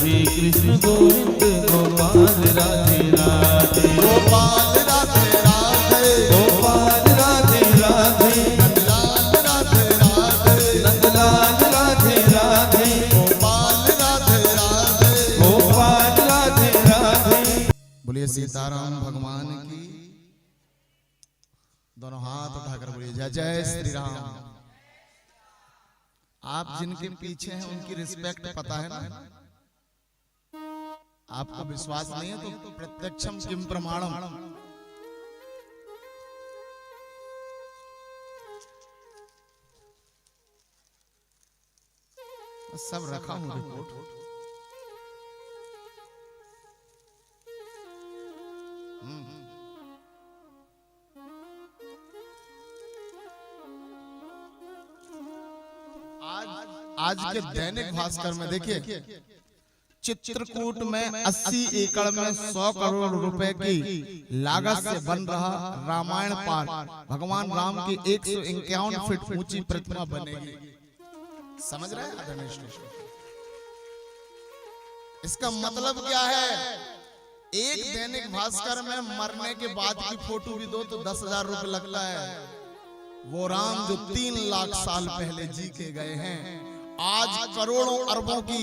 राधे कृष्ण गोविंद गोपाल राधे राधे गोपाल राधे राधे गोपाल राधे राधे नंदलाल राधे राधे नंदलाल राधे राधे गोपाल राधे राधे गोपाल राधे राधे। बोलिए सीताराम भगवान की। दोनों हाथ उठाकर बोलिए जय जय श्री राम। आप जिनके पीछे हैं उनकी रिस्पेक्ट पता है ना। आपको विश्वास नहीं है तो प्रत्यक्षम किम प्रमाणम। सब रखा हूं रिपोर्ट। आज के दैनिक भास्कर में देखिए, चित्रकूट में 80 एकड़ में 100 करोड़ रुपए की लागत से बन रहा रामायण पार्क। भगवान राम की 151 फीट ऊंची प्रतिमा बनेगी। समझ रहे हैं? इसका मतलब क्या है? एक दैनिक भास्कर में मरने के बाद की फोटो भी दो तो 10,000 रुपए लगता है। वो राम जो 3 लाख साल पहले जी के गए हैं, आज करोड़ों अरबों की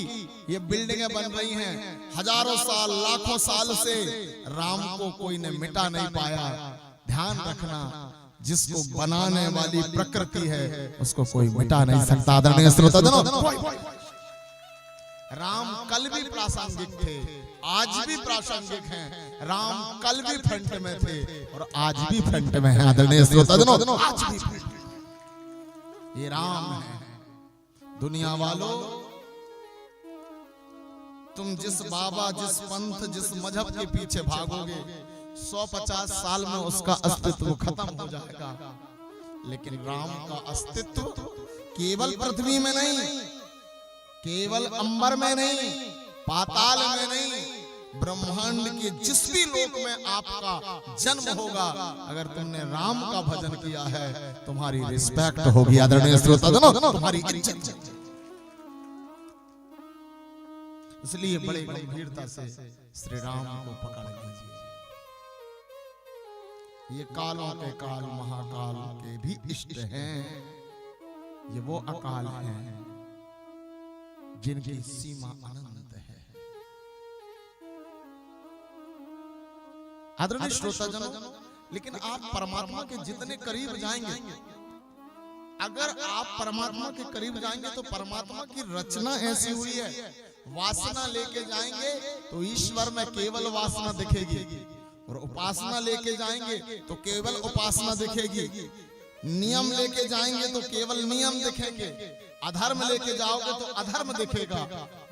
ये बिल्डिंगें बन रही हैं। हजारों साल लाखों साल से राम को कोई ने मिटा नहीं पाया। ध्यान रखना, जिसको बनाने वाली प्रकृति है उसको कोई मिटा नहीं सकता। आदरणीय श्रोताजनों, राम कल भी प्रासंगिक थे, आज भी प्रासंगिक हैं। राम कल भी फ्रंट में थे और आज भी फ्रंट में हैं। आदरणीय श्रोताजनों, आज भी ये राम है। दुनिया वालों, तुम जिस बाबा, जिस पंथ, जिस मजहब के पीछे भागोगे 150 साल में उसका अस्तित्व खत्म हो जाएगा। लेकिन राम का अस्तित्व केवल पृथ्वी में नहीं, केवल अंबर में नहीं, पाताल में नहीं, ब्रह्मांड के जिस भी लोक में आपका जन्म होगा, अगर तुमने राम का भजन किया है तुम्हारी रिस्पेक्ट होगी। आदरणीय श्रोताजनों, तुम्हारी इज्जत। इसलिए बड़े गंभीरता से श्री राम को पकड़ लीजिए। ये कालों के काल महाकाल के भी इष्ट हैं। ये वो अकाल हैं जिनकी सीमा अनंत है। आदरणीय श्रोताजनों, लेकिन आप परमात्मा के जितने करीब जाएंगे, अगर आप परमात्मा के करीब जाएंगे तो परमात्मा की रचना ऐसी हुई है, वासना लेके जाएंगे तो ईश्वर में केवल वासना दिखेगी, और उपासना लेके जाएंगे तो केवल उपासना दिखेगी। नियम लेके जाएंगे तो केवल नियम दिखेंगे, अधर्म लेके जाओगे तो अधर्म दिखेगा,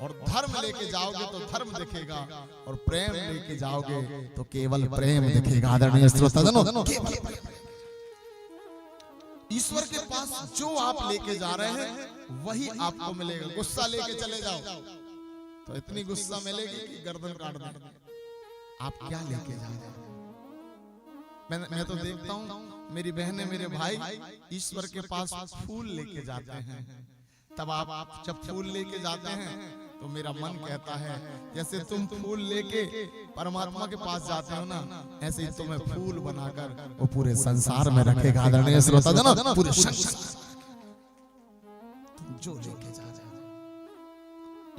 और धर्म लेके जाओगे तो धर्म दिखेगा, और प्रेम लेके जाओगे तो केवल प्रेम दिखेगा। आदरणीय श्रोताजनों, ईश्वर के पास जो आप लेके जा रहे हैं वही आपको मिलेगा। गुस्सा लेके चले जाओ तो इतनी गुस्सा मिलेगी कि गर्दन काट देंगे। आप क्या लेके जा रहे हैं? मैं तो देखता हूँ मेरी बहनें, मेरे भाई ईश्वर के पास फूल लेके जाते हैं। तब आप जब फूल लेके जाते हैं तो मेरा मन कहता है जैसे तुम फूल लेके परमात्मा के पास जाते हो ना, ऐसे ही तुम्हें फूल बनाकर वो पूरे संसार में रखेगा। आदरणीय श्रोताजनों, पूरे संसार तुम जो लेके जा रहे हो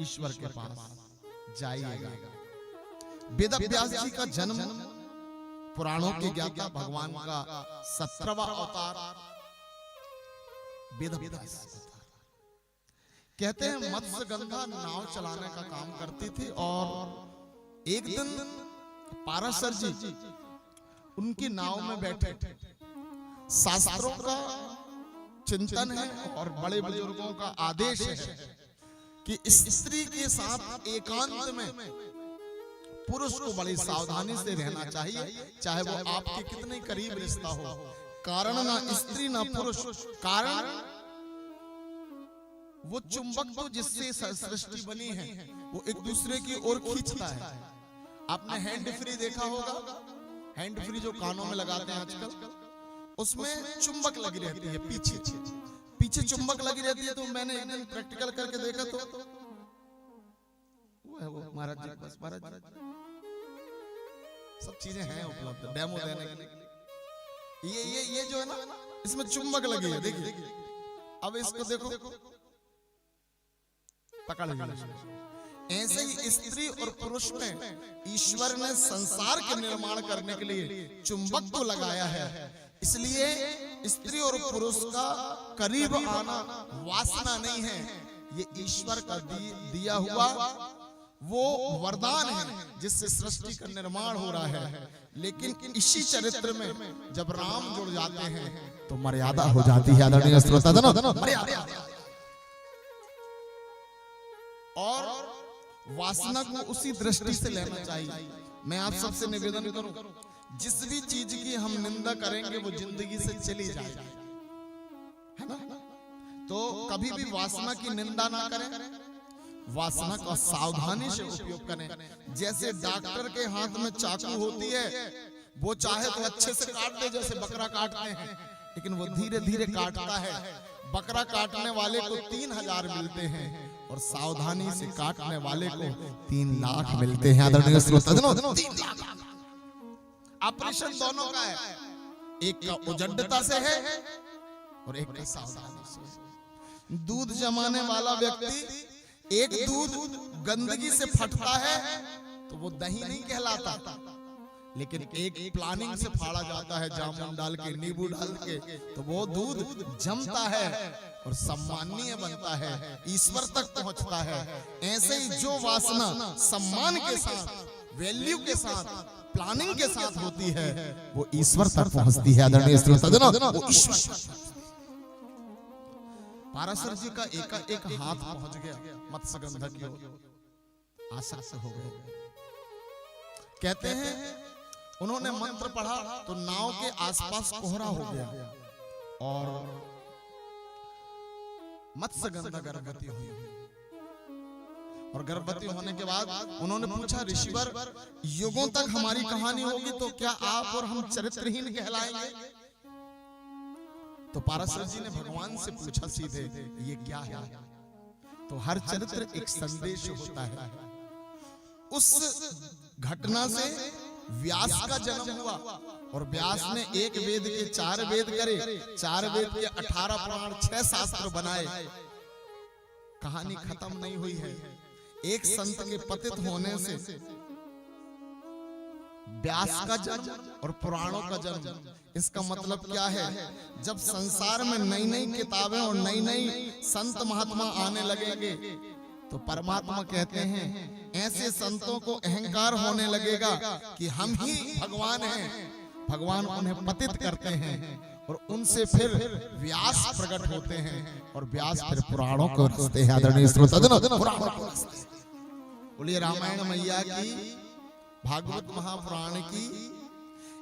ईश्वर के पास जाइएगा। वेद व्यास जी का जन्म पुराणों के ज्ञाता भगवान का 17वां अवतार वेद व्यास कहते हैं मत्स्य गंगा नाव चलाने का काम करती थी, और एक दिन पाराशर जी उनकी नाव में बैठे। शास्त्रों का चिंतन है और बड़े बुजुर्गों का आदेश है कि स्त्री के साथ एकांत में पुरुष को बड़ी सावधानी से रहना चाहिए, चाहे वो आपके कितने करीब रिश्ता हो। कारण ना स्त्री ना पुरुष, कारण वो चुंबक तो जिससे सृष्टि बनी है वो एक दूसरे की ओर खींचता है। आपने हैंड फ्री देखा होगा, हैंड फ्री जो कानों में लगाते हैं आजकल, उसमें चुंबक लगी रहती है, पीछे चुंबक लगी रहती है। तो मैंने एक दिन प्रैक्टिकल करके देखा तो वो है वो महाराज जी बस महाराज जी सब चीजें हैं उपलब्ध डेमो देने के लिए। ये जो है ना इसमें चुंबक लगी है देखिए। अब इसको देखो पकड़ लीजिए। ऐसे ही स्त्री और पुरुष में ईश्वर ने संसार के निर्माण करने के लिए चुंबक को लगाया है। इसलिए स्त्री और पुरुष का करीब आना वासना नहीं है, ये ईश्वर का दिया हुआ वो वरदान है जिससे सृष्टि का निर्माण हो रहा है। लेकिन इसी चरित्र में जब राम जुड़ जाते हैं तो मर्यादा हो जाती है। आदरणीय श्रोताजनों, मर्यादा और वासना को उसी दृष्टि से लेना चाहिए। मैं आप सबसे निवेदन करूं, जिस भी चीज की हम निंदा करेंगे वो जिंदगी से चली जाएगी, है ना? तो कभी भी वासना की निंदा ना करें, वासना का सावधानी से उपयोग करें। जैसे डॉक्टर के हाथ में चाकू होती है, वो चाहे तो अच्छे से काट दे जैसे बकरा काटते हैं, लेकिन वो धीरे धीरे काटता है। बकरा काटने वाले को 3000 मिलते हैं और सावधानी से काटने वाले को 3 लाख मिलते हैं। आदरणीय श्रोताजनों, 3 लाख। ऑपरेशन दोनों का है, एक का उजड्डता से है और एक का सावधानी से। दूध जमाने वाला व्यक्ति एक दूध गंदगी से फटता है तो वो दही नहीं कहलाता, लेकिन एक प्लानिंग से फाड़ा जाता है, जामुन डाल के नींबू डाल के, तो वो दूध जमता है और सम्माननीय बनता है, ईश्वर तक पहुंचता है। ऐसे ही जो वासना सम्मान के साथ, वैल्यू के साथ, प्लानिंग के साथ होती है वो ईश्वर तक पहुंचती है। आदरणीय श्रोताजनों, वो ईश्वर। पाराशर जी का एक हाथ पहुंच गया मत्स्यगंधा की ओर, आसक्त हो गए। कहते हैं उन्होंने मंत्र पढ़ा तो नाव के आसपास कोहरा हो गया और मत्स्यगंधा गर्भवती हुई। और गर्भवती होने के बाद उन्होंने पूछा, ऋषिवर युगों तक हमारी कहानी होगी तो क्या आप और हम चरित्रहीन कहलाएंगे? तो पाराशर जी ने भगवान से पूछा सीधे, ये क्या है? तो हर चरित्र एक संदेश होता है। उस घटना से व्यास का जन्म हुआ और व्यास ने एक वेद के 4 वेद करे, 4 वेद के 18 पुराण, 6 शास्त्र बनाए। कहानी खत्म नहीं हुई है। एक संत के पतित होने से व्यास का जन्म और पुराणों का जन्म। इसका मतलब क्या है? जब संसार में नई नई किताबें और नई नई संत महात्मा आने लगेंगे तो परमात्मा कहते हैं ऐसे संतों को अहंकार होने लगेगा कि हम ही भगवान हैं। भगवान उन्हें पतित करते हैं और उनसे फिर व्यास प्रकट होते हैं और व्यास फिर पुराणों को रचते हैं। आदरणीय श्रोताजनों, बोलिए रामायण मैया की, भागवत महापुराण की।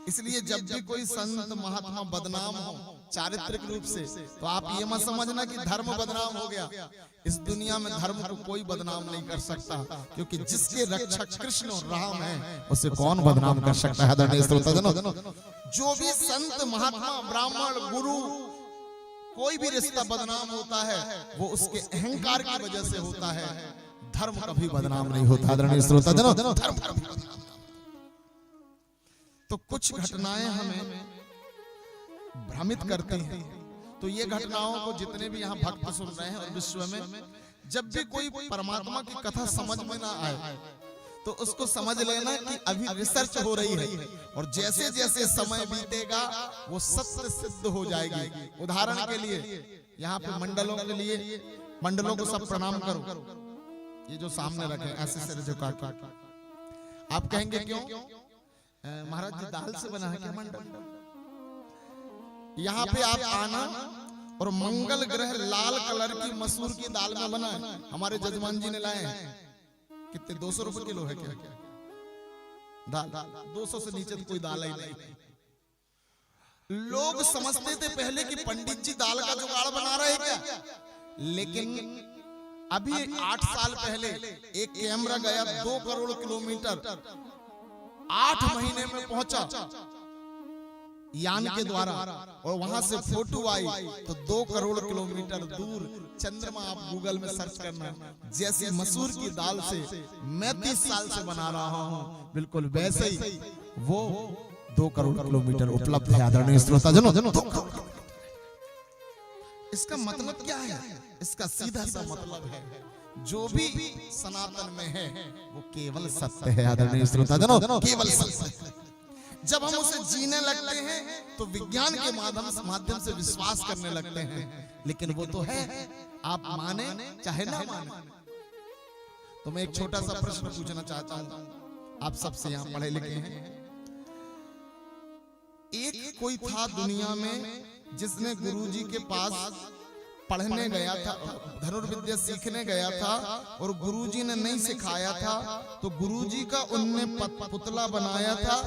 इसलिए जब भी कोई संत महात्मा बदनाम हो चारित्रिक रूप से, तो आप ये मत समझना कि धर्म बदनाम हो गया। इस दुनिया में धर्म को कोई बदनाम नहीं कर सकता, क्योंकि जिसके रक्षक कृष्ण और राम हैं, उसे कौन बदनाम कर सकता है? आदरणीय श्रोताजनों, जो भी संत महात्मा ब्राह्मण गुरु कोई भी रिश्ता बदनाम होता है वो उसके अहंकार की वजह से होता है। धर्म कभी बदनाम नहीं होता। आदरणीय श्रोताजनों, धर्म तो कुछ घटनाएं हमें भ्रमित करती हैं। तो ये घटनाओं को जितने भी यहाँ भक्त सुन रहे हैं और विश्व में, जब भी कोई परमात्मा की कथा समझ में ना आए तो उसको समझ लेना कि अभी रिसर्च हो रही है और जैसे जैसे समय बीतेगा वो सत्य सिद्ध हो जाएगी। उदाहरण के लिए यहाँ पे मंडलों के लिए, मंडलों को सब प्रणाम करो। ये जो सामने रखे ऐसे सिर झुका के, आप कहेंगे क्यों? महाराज जी दाल से बना है क्या मंडल? यहाँ पे आप आना और मंगल ग्रह लाल कलर की मसूर की दाल में बना है, हमारे जजमान जी ने लाए हैं। कितने 200 रुपए किलो है क्या दाल? 200 से नीचे तो कोई दाल ही नहीं। लोग समझते थे पहले कि पंडित जी दाल का जुगाड़ बना रहे हैं क्या, लेकिन अभी 8 साल पहले एक कैमरा गया 2 करोड़ किलोमीटर 8 महीने में पहुंचा यान के द्वारा, और वहां से फोटो आई तो 2 करोड़ किलोमीटर दूर चंद्रमा, आप गूगल में सर्च करना, जैसे मसूर की दाल से मैं 30 साल से बना रहा हूं, बिल्कुल वैसे ही वो 2 करोड़ किलोमीटर उपलब्ध है आदरणीय श्रोताजनों। इसका मतलब क्या है? इसका सीधा सा मतलब है जो भी सनातन में है वो केवल सत्य है आदरणीय श्रोताजनों, केवल सत्य। जब हम उसे जीने लगते हैं तो विज्ञान के माध्यम से विश्वास करने लगते हैं, लेकिन वो तो है, आप माने चाहे ना माने। तो मैं एक छोटा सा प्रश्न पूछना चाहता हूं, आप सबसे यहां पढ़े लिखे हैं। एक कोई था दुनिया में जिसने गुरुजी के पास पढ़ने गया था, धनुर्विद्या सीखने गया था, और गुरुजी ने नहीं सिखाया था, तो गुरुजी का उनने पुतला बनाया था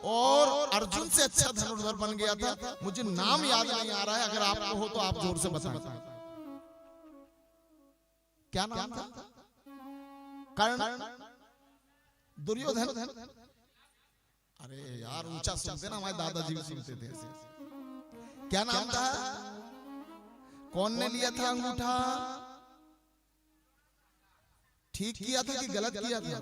और अर्जुन से अच्छा धनुर्धर बन गया था। मुझे नाम याद नहीं आ रहा है, अगर आपको हो तो आप जोर से बताएं। क्या नाम था? कर्ण, दुर्योधन। अरे यार ऊंचा सुनते ना, हमारे दादाजी भी सुनते थे ऐसे। क्या नाम था? कौन ने लिया था अंगूठा? ठीक किया था कि गलत किया था?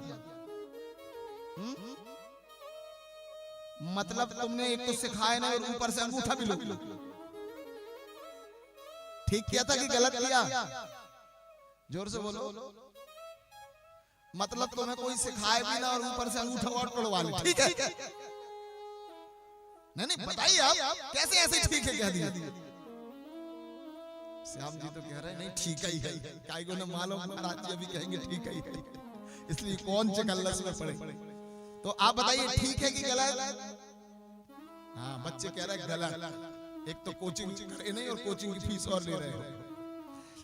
मतलब तुमने एक तो सिखाया नहीं और ऊपर से अंगूठा भी लो। ठीक किया था कि गलत किया? जोर से बोलो। मतलब तुम्हें कोई सिखाए भी ना और ऊपर से अंगूठा और तोड़वा ले, ठीक है? नहीं बताइए आप कैसे ऐसे ठीक है कह दिया? श्याम जी तो कह रहे हैं नहीं ठीक ही है, काई को न मालूम, महाराज जी अभी कहेंगे ठीक ही है, इसलिए कौन चकल्लस में पड़े। तो आप बताइए ठीक है कि गलत? हाँ बच्चे कह रहे हैं गलत। एक तो कोचिंग करे नहीं और कोचिंग की फीस और ले रहे हो।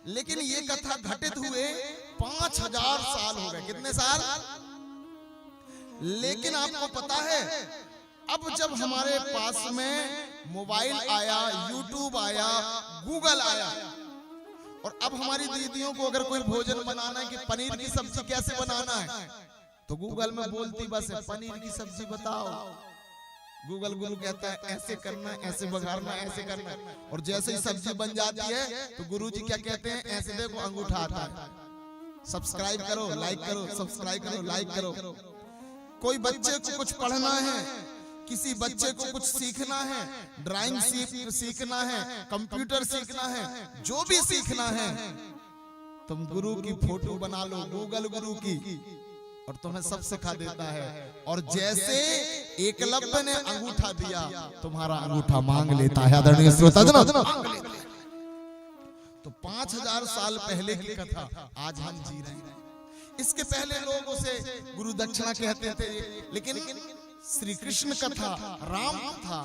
लेकिन ये कथा घटित हुए 5000 साल हो गए। कितने साल? लेकिन आपको पता है अब जब हमारे पास में मोबाइल आया, यूट्यूब आया, गूगल आया, और अब हमारी दीदियों को अगर कोई भोजन बनाना है कि पनीर की सब्जी कैसे बनाना है, तो गूगल में बोलती बस है पनीर की सब्जी बताओ। गूगल गुरु कहता है ऐसे करना, ऐसे बघारना, ऐसे करना, और जैसे ही सब्जी बन जाती है तो गुरुजी क्या कहते हैं, ऐसे देखो अंगूठा आता है, सब्सक्राइब करो, लाइक करो, सब्सक्राइब करो, लाइक करो। कोई बच्चे को कुछ पढ़ना है, किसी बच्चे को कुछ सीखना है, ड्राइंग सीखना है, कंप्यूटर सीखना है, जो भी सीखना है, तुम गुरु की फोटो बना लो, गूगल गुरु की, और तुम्हें सब सिखा देता है। और जैसे एकलव्य ने अंगूठा दिया, तुम्हारा अंगूठा मांग लेता है आदरणीय श्रोताजनों। तो 5000 साल पहले की कथा आज हम जी रहे हैं। इसके पहले लोग उसे गुरु दक्षिणा कहते थे, लेकिन श्री कृष्ण कथा, राम कथा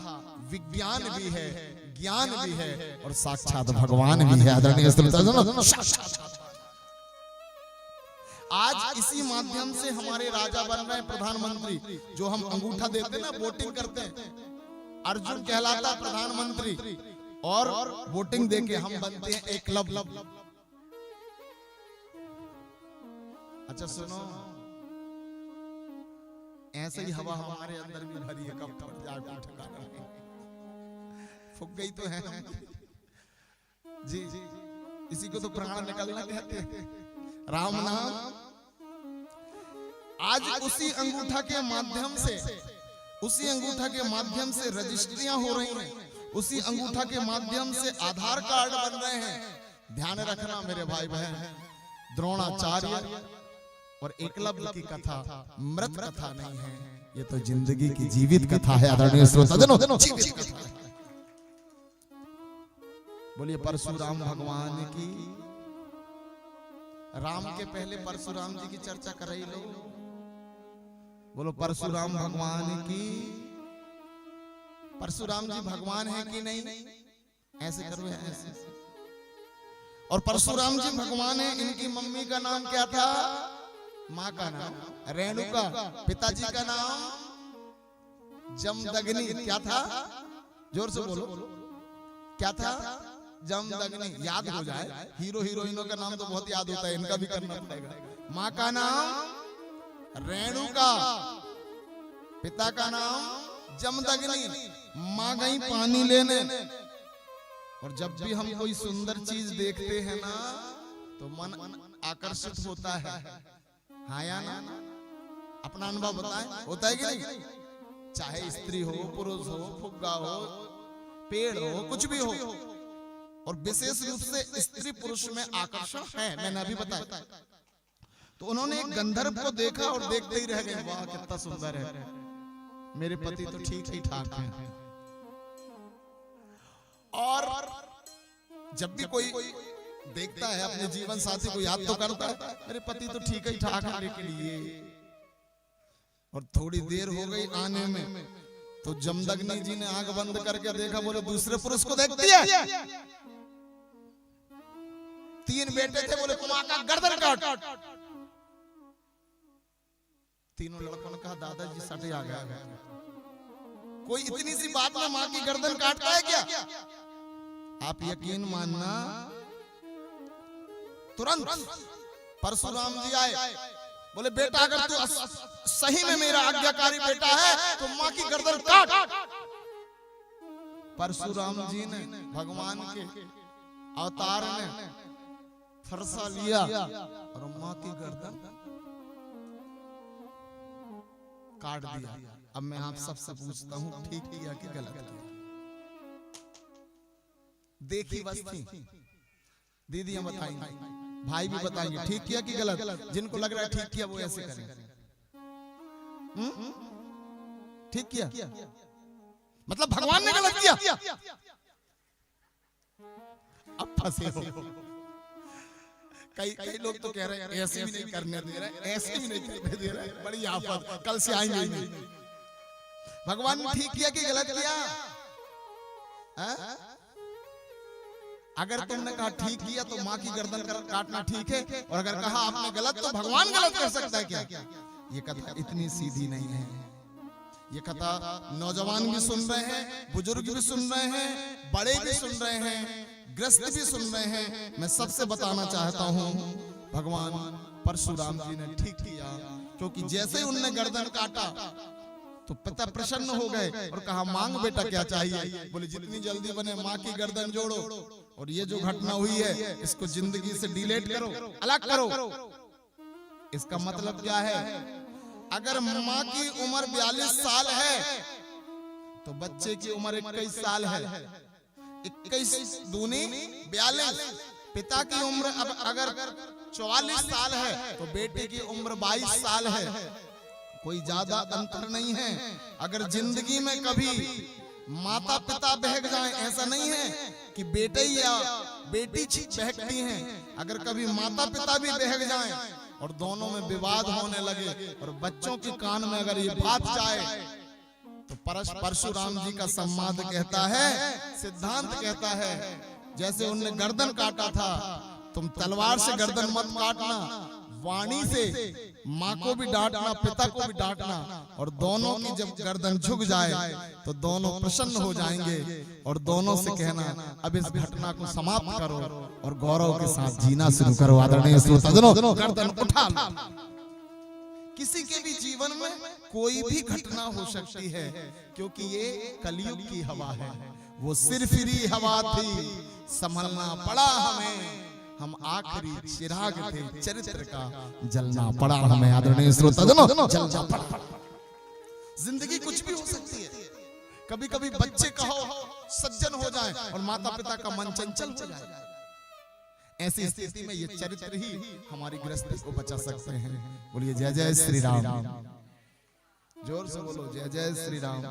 विज्ञान भी है, ज्ञान भी है, और साक्षात भगवान भी है आदरणीय श्रोताजनों। आज इसी माध्यम से हमारे राजा बन रहे हैं, प्रधानमंत्री, जो हम अंगूठा देते ना, वोटिंग करते हैं, अर्जुन कहलाता प्रधानमंत्री, और वोटिंग देके हम बनते हैं एकलव्य। अच्छा सुनो, ऐसे ही हवा हमारे अंदर भी भरी है, कब ठिकाना फूक गई तो है जी। इसी को तो प्राण निकलना कहते हैं, राम नाम। आज उसी अंगूठा के माध्यम से, उसी अंगूठा के माध्यम से रजिस्ट्रियां हो रही हैं, उसी अंगूठा के माध्यम से आधार कार्ड बन रहे हैं। ध्यान रखना मेरे भाई बहन, द्रोणाचार्य और एकलव्य की कथा मृत कथा नहीं है, ये तो जिंदगी की जीवित कथा है आदरणीय श्रोताजनों। बोलिए परशुराम भगवान की। राम के पहले परशुराम जी की चर्चा कर रही लोग, बोलो परशुराम भगवान की। परशुराम जी भगवान है कि नहीं? ऐसे करो ऐसे। और परशुराम जी भगवान है, इनकी मम्मी का नाम क्या था? माँ का नाम रेणुका, पिताजी का नाम जमदग्नि। क्या था? जोर से बोलो, क्या था? जमदग्नि। याद हो जाए, हीरो हीरोइनों का नाम तो बहुत याद होता है, इनका भी करना पड़ेगा। माँ का नाम रेणुका, पिता का नाम जमदग्नि माँ गई पानी लेने। और जब भी हम कोई सुंदर चीज देखते हैं ना तो मन आकर्षित होता है। हाँ या ना? अपना अनुभव बताएं, होता है कि नहीं? चाहे स्त्री हो, पुरुष हो, फुग्गा हो, पेड़ हो, कुछ भी हो, और विशेष रूप से स्त्री पुरुष में आकर्षण है, मैंने अभी बताया। तो उन्होंने एक गंधर्व को देखा और देखते ही रह गए, वाह कितना सुंदर है, मेरे पति तो ठीक ही ठाक हैं। और जब भी कोई देखता है अपने जीवन साथी को याद तो करता है, मेरे पति तो ठीक ही ठाक है के लिए। और थोड़ी देर हो गई आने में, तो जमदग्नि जी ने आंख बंद करके देखा, बोले दूसरे पुरुष को देखती है? 3 बेटे थे, बोले मां का गर्दन काट। तीनों लड़कों ने कहा दादाजी सटे आ गया। कोई इतनी सी बात में मां की गर्दन काटता है क्या? आप यकीन मानना, तुरंत परशुराम जी आए, बोले बेटा अगर तू सही में मेरा आज्ञाकारी बेटा है तो मां की गर्दन काट। परशुराम जी ने भगवान के अवतार ने फरसा लिया और मां की गर्दन काट दिया। अब मैं आप सबसे पूछता हूं, ठीक किया कि गलत किया? देखी बस थी, दीदियां बताएंगी, भाई भी बताएंगे, ठीक किया कि गलत? जिनको लग रहा है ठीक किया वो ऐसे करें। ठीक किया मतलब भगवान ने गलत किया। अब फंसे हो। कई लोग तो कह रहे हैं ऐसे भी नहीं करने दे रहे, ऐसे भी नहीं करने दे रहे, बड़ी आफत, कल से आएंगे नहीं। भगवान ने ठीक किया कि गलत किया? अगर तुमने कहा ठीक किया तो माँ की गर्दन काटना ठीक है, और अगर कहा आपने गलत तो भगवान गलत कर सकता है क्या? ये कथा इतनी सीधी नहीं है। ये कथा नौजवान भी सुन रहे हैं, बुजुर्ग भी सुन रहे हैं, बड़े भी सुन रहे हैं, गृहस्थ भी सुन रहे हैं। मैं सबसे बताना चाहता हूँ, भगवान परशुराम जी ने ठीक किया, क्योंकि जैसे ही उनने गर्दन काटा तो पिता प्रसन्न हो गए और कहा मांग बेटा क्या चाहिए? बोले जितनी जल्दी बने माँ की गर्दन जोड़ो, और ये जो घटना हुई है इसको जिंदगी से डिलीट करो, अलग करो। इसका मतलब क्या है? अगर माँ की उम्र 42 साल है तो बच्चे की उम्र 21 साल है। 21 दूनी 42। पिता की उम्र अब अगर 44 साल है तो बेटे की उम्र 22 साल है। कोई ज्यादा अंतर नहीं है। अगर जिंदगी में कभी माता पिता बहक जाएं, ऐसा नहीं है कि बेटे या बेटी बहकती हैं। अगर कभी माता पिता भी बहक जाएं और दोनों में विवाद होने लगे और बच्चों के कान में अगर ये बात जाए तो परशुराम जी का संवाद कहता है, सिद्धांत कहता है, जैसे उनने गर्दन काटा था, तुम तलवार से गर्दन मत काटना, वाणी से माँ को भी डांटना, पिता को भी डांटना, और दोनों की जब गर्दन झुक जाए तो दोनों प्रसन्न हो जाएंगे और दोनों से कहना अब इस घटना को समाप्त करो और गौरव के साथ जीना शुरू करो। आदरणीय श्रोताजनों, गर्दन उठा लो। किसी के भी जीवन में कोई भी घटना हो सकती है, क्योंकि ये कलयुग की हवा है। वो सिरफिरी हवा थी, संभलना पड़ा हमें, हम आखिरी चिराग थे, चरित्र का जलना पड़ा हमें। आदरणीय श्रोताजनों, जलना पड़ा। जिंदगी कुछ भी हो सकती है। कभी कभी बच्चे कहो सज्जन हो जाए और माता पिता का मन चंचल हो जाए। ऐसी स्थिति में ये चरित्र ही हमारी गृहस्थी को बचा सकते हैं। बोलिए जय जय श्री राम। जोर से बोलो जय जय श्री राम।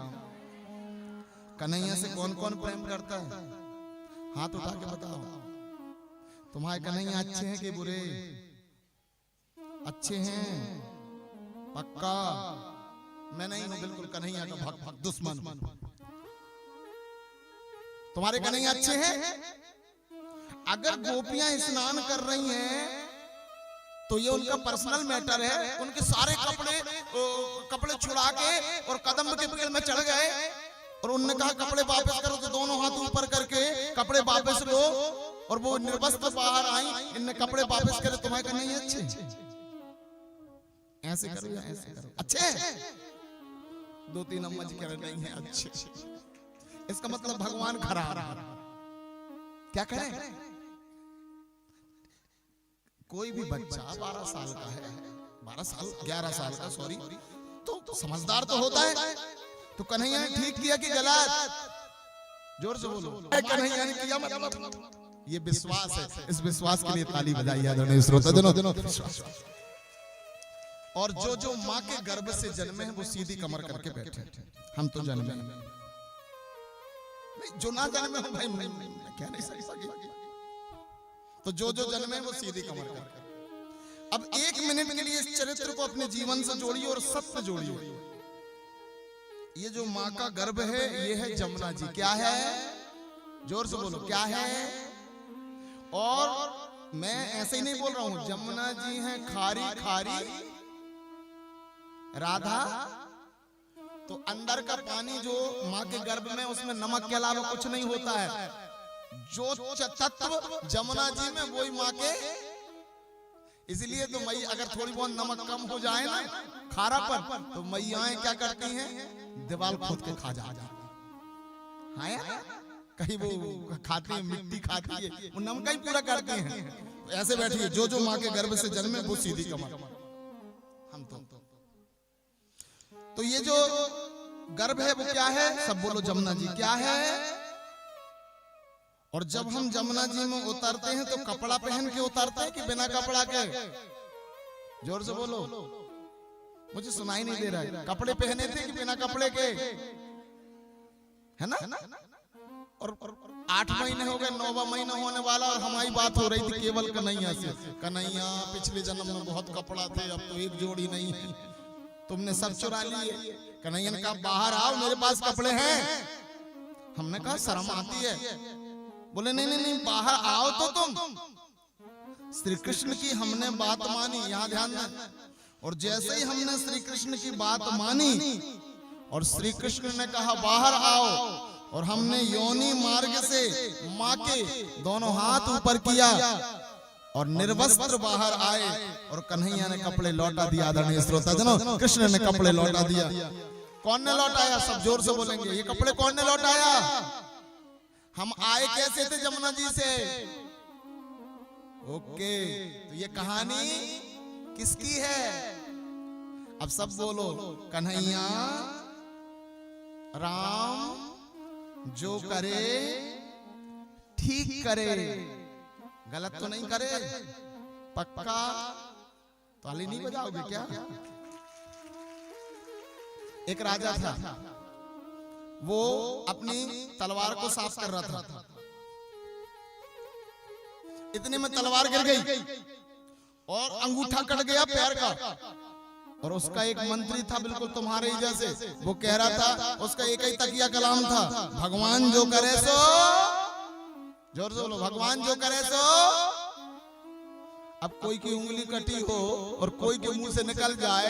कन्हैया से कौन कौन प्रेम करता है? हाथ उठा के बताओ। तुम्हारे कन्हैया अच्छे हैं कि बुरे? अच्छे हैं पक्का? मैं नहीं हूं बिल्कुल कन्हैया का भक्त दुश्मन। तुम्हारे कन्हैया अच्छे हैं? अगर गोपियां स्नान कर रही हैं तो ये उनका पर्सनल मैटर है। उनके सारे कपड़े छुड़ा के और कदम के पेड़ में चढ़ गए और उन्होंने कहा कपड़े वापस करो, तो दोनों हाथ ऊपर करके कपड़े वापस लो और वो निर्वस्त्र बाहर आई। इनने कपड़े वापस करे। तुम्हारे कन्हैया अच्छे? ऐसे करो या ऐसे करो? अच्छे 2-3 अम्मा जी कह रहे नहीं है अच्छे, इसका मतलब भगवान खराब। क्या करें? कोई भी बच्चा 12 साल का है, 11 साल का सॉरी, तो समझदार तो होता है। तो कन्हैया ने ठीक किया कि गलत? जोर से बोलो। कन्हैया ने किया मतलब ये विश्वास है। इस विश्वास के लिए ताली बजाइए आदरणीय श्रोताजनों। और जो माँ के गर्भ से जन्मे हैं वो सीधी कमर करके बैठे। हम तो जन्मे नहीं, जो ना जन्मे हो भाई मैं क्या नहीं सकता। तो जो जन्मे वो सीधी कमर करके। अब 1 मिनट के लिए इस चरित्र को अपने जीवन से जोड़िए और सत्य जोड़िए। ये जो माँ का गर्भ है ये है जमुना जी। क्या है? जोर से बोलो, क्या है? और मैं ऐसे ही नहीं बोल रहा हूं, जमुना जी हैं खारी खारी राधा। तो अंदर का पानी जो माँ के गर्भ में, उसमें नमक के अलावा कुछ नहीं होता है। जो तत्व जमुना जी में वही माँ के, इसलिए तो मैया अगर थोड़ी बहुत नमक कम हो जाए ना खारा पर, तो मैयाएं क्या करती हैं? दीवार खोद के खा जाती हैं। कहीं वो खाती है, मिट्टी खाती है, वो नमक ही पूरा करती हैं। ऐसे बैठिए, जो माँ के गर्भ से जन्मे वो सीधी कमर। हम तो ये जो गर्भ है वो क्या है? सब बोलो जमुना जी। क्या है? और जब हम जमुना जी में उतरते हैं तो कपड़ा पहन के उतरते हैं कि बिना कपड़ा के? जोर से बोलो, मुझे सुनाई नहीं दे रहा है। कपड़े पहने थे कि बिना कपड़े के? है ना? और 8 महीने हो गए, 9वां महीना होने वाला, और हमारी बात हो रही थी केवल कन्हैया से। कन्हैया पिछले जन्म में बहुत कपड़ा थे, अब तो एक जोड़ी नहीं है, तुमने सब चुरा लिए। कन्हैया ने कहा बाहर आओ, मेरे पास कपड़े हैं। हमने कहा शर्म आती है। बोले नहीं बाहर आओ तो तुम। श्री कृष्ण की हमने बात मानी, यहां ध्यान दें। और जैसे ही हमने श्री कृष्ण की बात मानी और श्री कृष्ण ने कहा बाहर आओ, और हमने योनि मार्ग से माँ के दोनों हाथ ऊपर किया और निर्वस्त्र बाहर आए, और कन्हैया ने कपड़े लौटा दिया। आदरणीय श्रोताजनों, कृष्ण ने कपड़े लौटा दिया। कौन ने लौटाया? सब जोर से बोलेंगे। ये कपड़े कौन ने लौटाया? हम आए कैसे थे जमुना जी से? ओके, तो ये कहानी किसकी है? अब सब बोलो, कन्हैया राम जो करे ठीक करे, गलत तो नहीं करे। पक्का? ताली नहीं बजाओगे क्या? एक राजा था, वो अपनी तलवार को साफ कर रहा था। इतने में तलवार गिर गई और अंगूठा कट गया पैर का। और उसका एक मंत्री था बिल्कुल तुम्हारे ही जैसे, वो कह रहा था, उसका एक ही तकिया कलाम था, भगवान जो करे सो। जोर से बोलो, भगवान जो करे सो। अब कोई की उंगली कटी हो और कोई के मुंह से निकल जाए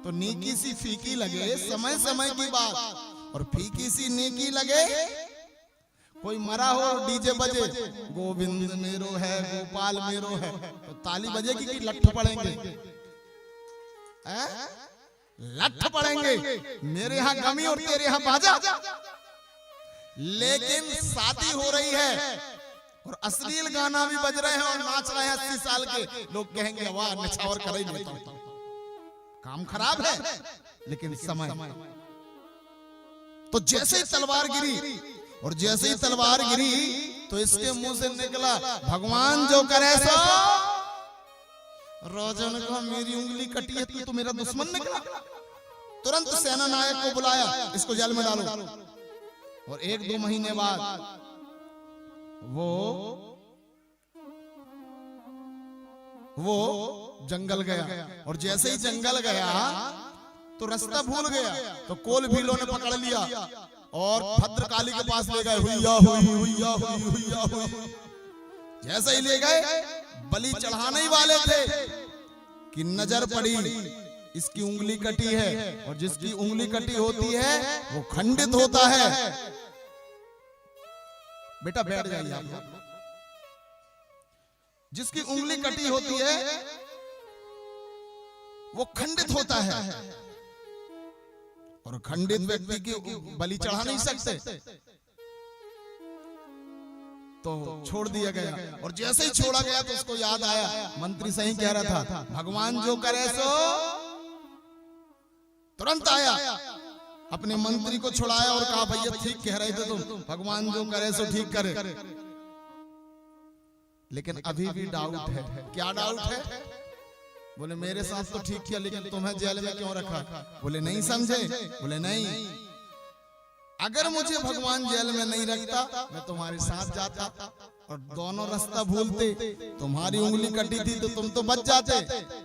तो नेकी सी फीकी लगे, समय समय की बात, और फीकी सी नेकी लगे। कोई मरा हो, डीजे बजे, गोविंद मेरो है, गोपाल मेरो है, तो ताली बजेगी कि लठ पड़ेंगे? लठ पड़ेंगे। मेरे यहाँ गमी और तेरे यहाँ बाजा। लेकिन शादी हो रही है और अश्लील गाना भी बज रहे हैं और नाच रहे हैं 80 साल के लोग, कहेंगे वाह निछावर कर ही लेता हूं। काम खराब है। लेकिन समय, तो जैसे ही तलवार गिरी, और जैसे ही तलवार गिरी तो इसके मुंह से निकला भगवान जो करे सो। राजा ने कहा मेरी उंगली कटी है तो मेरा दुश्मन निकला। तुरंत सेना नायक को बुलाया, इसको जेल में डालो। और 1-2 महीने बाद वो जंगल गया, और जैसे ही जंगल गया तो रास्ता भूल गया, तो कोल भीलों ने पकड़ लिया और भद्रकाली के पास ले गए। हुईया हुई, हुईया हुई, हुईया हुई। जैसे ही ले गए, बलि चढ़ाने ही वाले थे कि नजर पड़ी इसकी उंगली कटी है, और जिसकी उंगली कटी होती है वो खंडित होता है। बेटा बैठ जाइए आप लोग। जिसकी उंगली कटी होती है वो खंडित होता है, और खंडित व्यक्ति की बलि चढ़ा नहीं सकते, तो छोड़ दिया गया। और जैसे ही छोड़ा गया तो उसको याद आया, मंत्री सही कह रहा था, भगवान जो करे सो तुरंत आया, अपने मंत्री को छुड़ाया और कहा भैया ठीक कह रहे थे तुम, भगवान जो करे सो ठीक करे। लेकिन अभी भी डाउट है। क्या डाउट है? बोले मेरे साथ तो ठीक किया, लेकिन तुम्हें जेल में क्यों रखा? बोले नहीं समझे। बोले नहीं, अगर मुझे भगवान जेल में नहीं रखता मैं तुम्हारे साथ जाता और दोनों रास्ता भूलते, तुम्हारी उंगली कटी थी तो तुम तो बच जाते,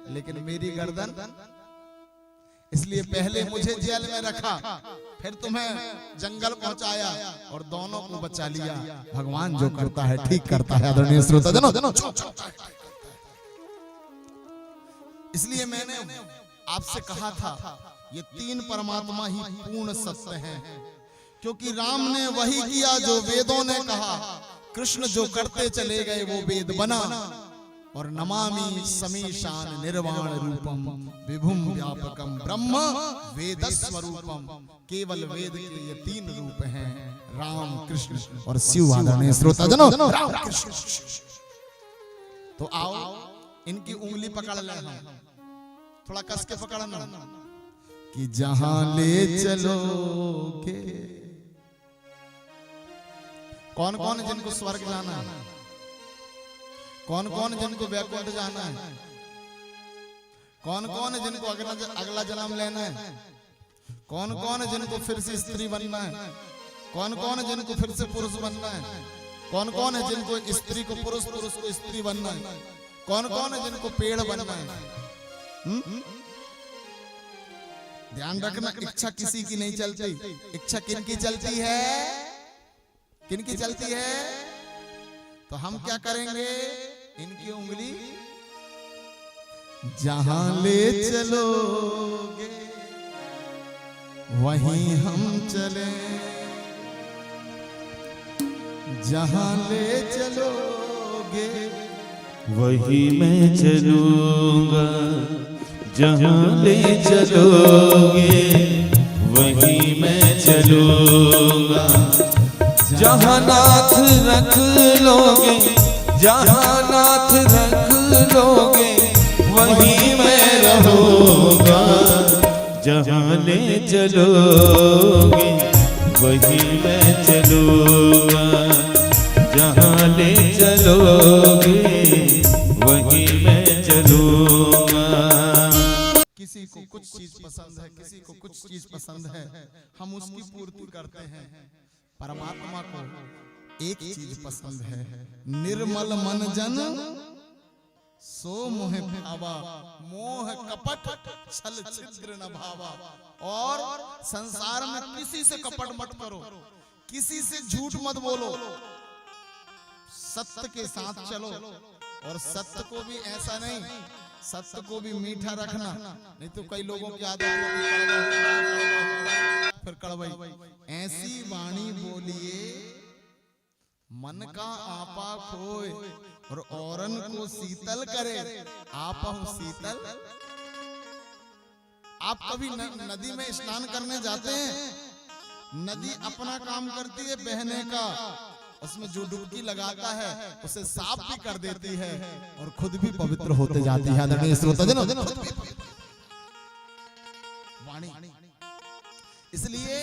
लेकिन मेरी गर्दन, इसलिए पहले मुझे जेल में रखा, फिर तुम्हें जंगल पहुंचाया और दोनों को बचा लिया। भगवान जो करता है ठीक करता है। आदरणीय श्रोताजनों, इसलिए मैंने आपसे कहा था ये तीन परमात्मा ही पूर्ण सत्य हैं, क्योंकि राम ने वही किया जो वेदों ने कहा, कृष्ण जो करते चले गए वो वेद बना, और नमामि समीशान निर्वाण रूपम विभुम व्यापकम ब्रह्म वेद स्वरूपम। केवल वेद के ये तीन रूप हैं, राम, कृष्ण और शिव। आदरणीय श्रोताजनों, राम कृष्ण। तो आओ इनकी उंगली पकड़ ले, हम थोड़ा कस के पकड़ना, कि जहां ले चलोगे। कौन कौन जिनको स्वर्ग जाना है? कौन कौन जिनको वैकुंठ जाना है? कौन कौन जिनको अगला जन्म लेना है? कौन कौन जिनको फिर से स्त्री बनना है? कौन कौन जिनको फिर से पुरुष बनना है? कौन कौन है जिनको स्त्री को पुरुष, पुरुष को स्त्री बनना है? कौन कौन है जिनको पेड़ बनना है? ध्यान रखना, इच्छा किसी की नहीं चलती, इच्छा किनकी चलती है? किनकी चलती है? तो हम क्या करेंगे? इनकी उंगली जहां ले चलोगे वहीं हम चले, जहां ले चलोगे वही मैं चलूंगा, जहां ले चलोगे वही मैं चलूंगा, जहां नाथ रख लोगे, जहां नाथ रख लोगे वहीं मैं रहूंगा, जहां ले चलोगे वहीं मैं चलूंगा, जहां ले चलोगे वहीं मैं चलूंगा। किसी को कुछ चीज पसंद है, किसी को कुछ चीज पसंद है, हम उसकी पूर्ति करते हैं। परमात्मा को एक चीज पसंद है, निर्मल मन जन सो मोह भावा, मोह कपट छल छिद्र न भावा। और संसार में किसी से कपट मत करो, किसी से झूठ मत बोलो, सत्य के साथ चलो। और सत्य को भी ऐसा नहीं, सत्य को भी मीठा रखना, नहीं तो कई लोगों की आदत होती है फिर कड़वाई। ऐसी वाणी बोलिए मन का आपा खोए, और औरन को शीतल करे आपा शीतल। आप कभी नदी में स्नान करने जाते हैं, नदी अपना काम करती है बहने का, उसमें जो डुबकी लगाता है उसे साफ भी कर देती है और खुद भी पवित्र होते जाती है। आदरणीय श्रोताजनों, वाणी। इसलिए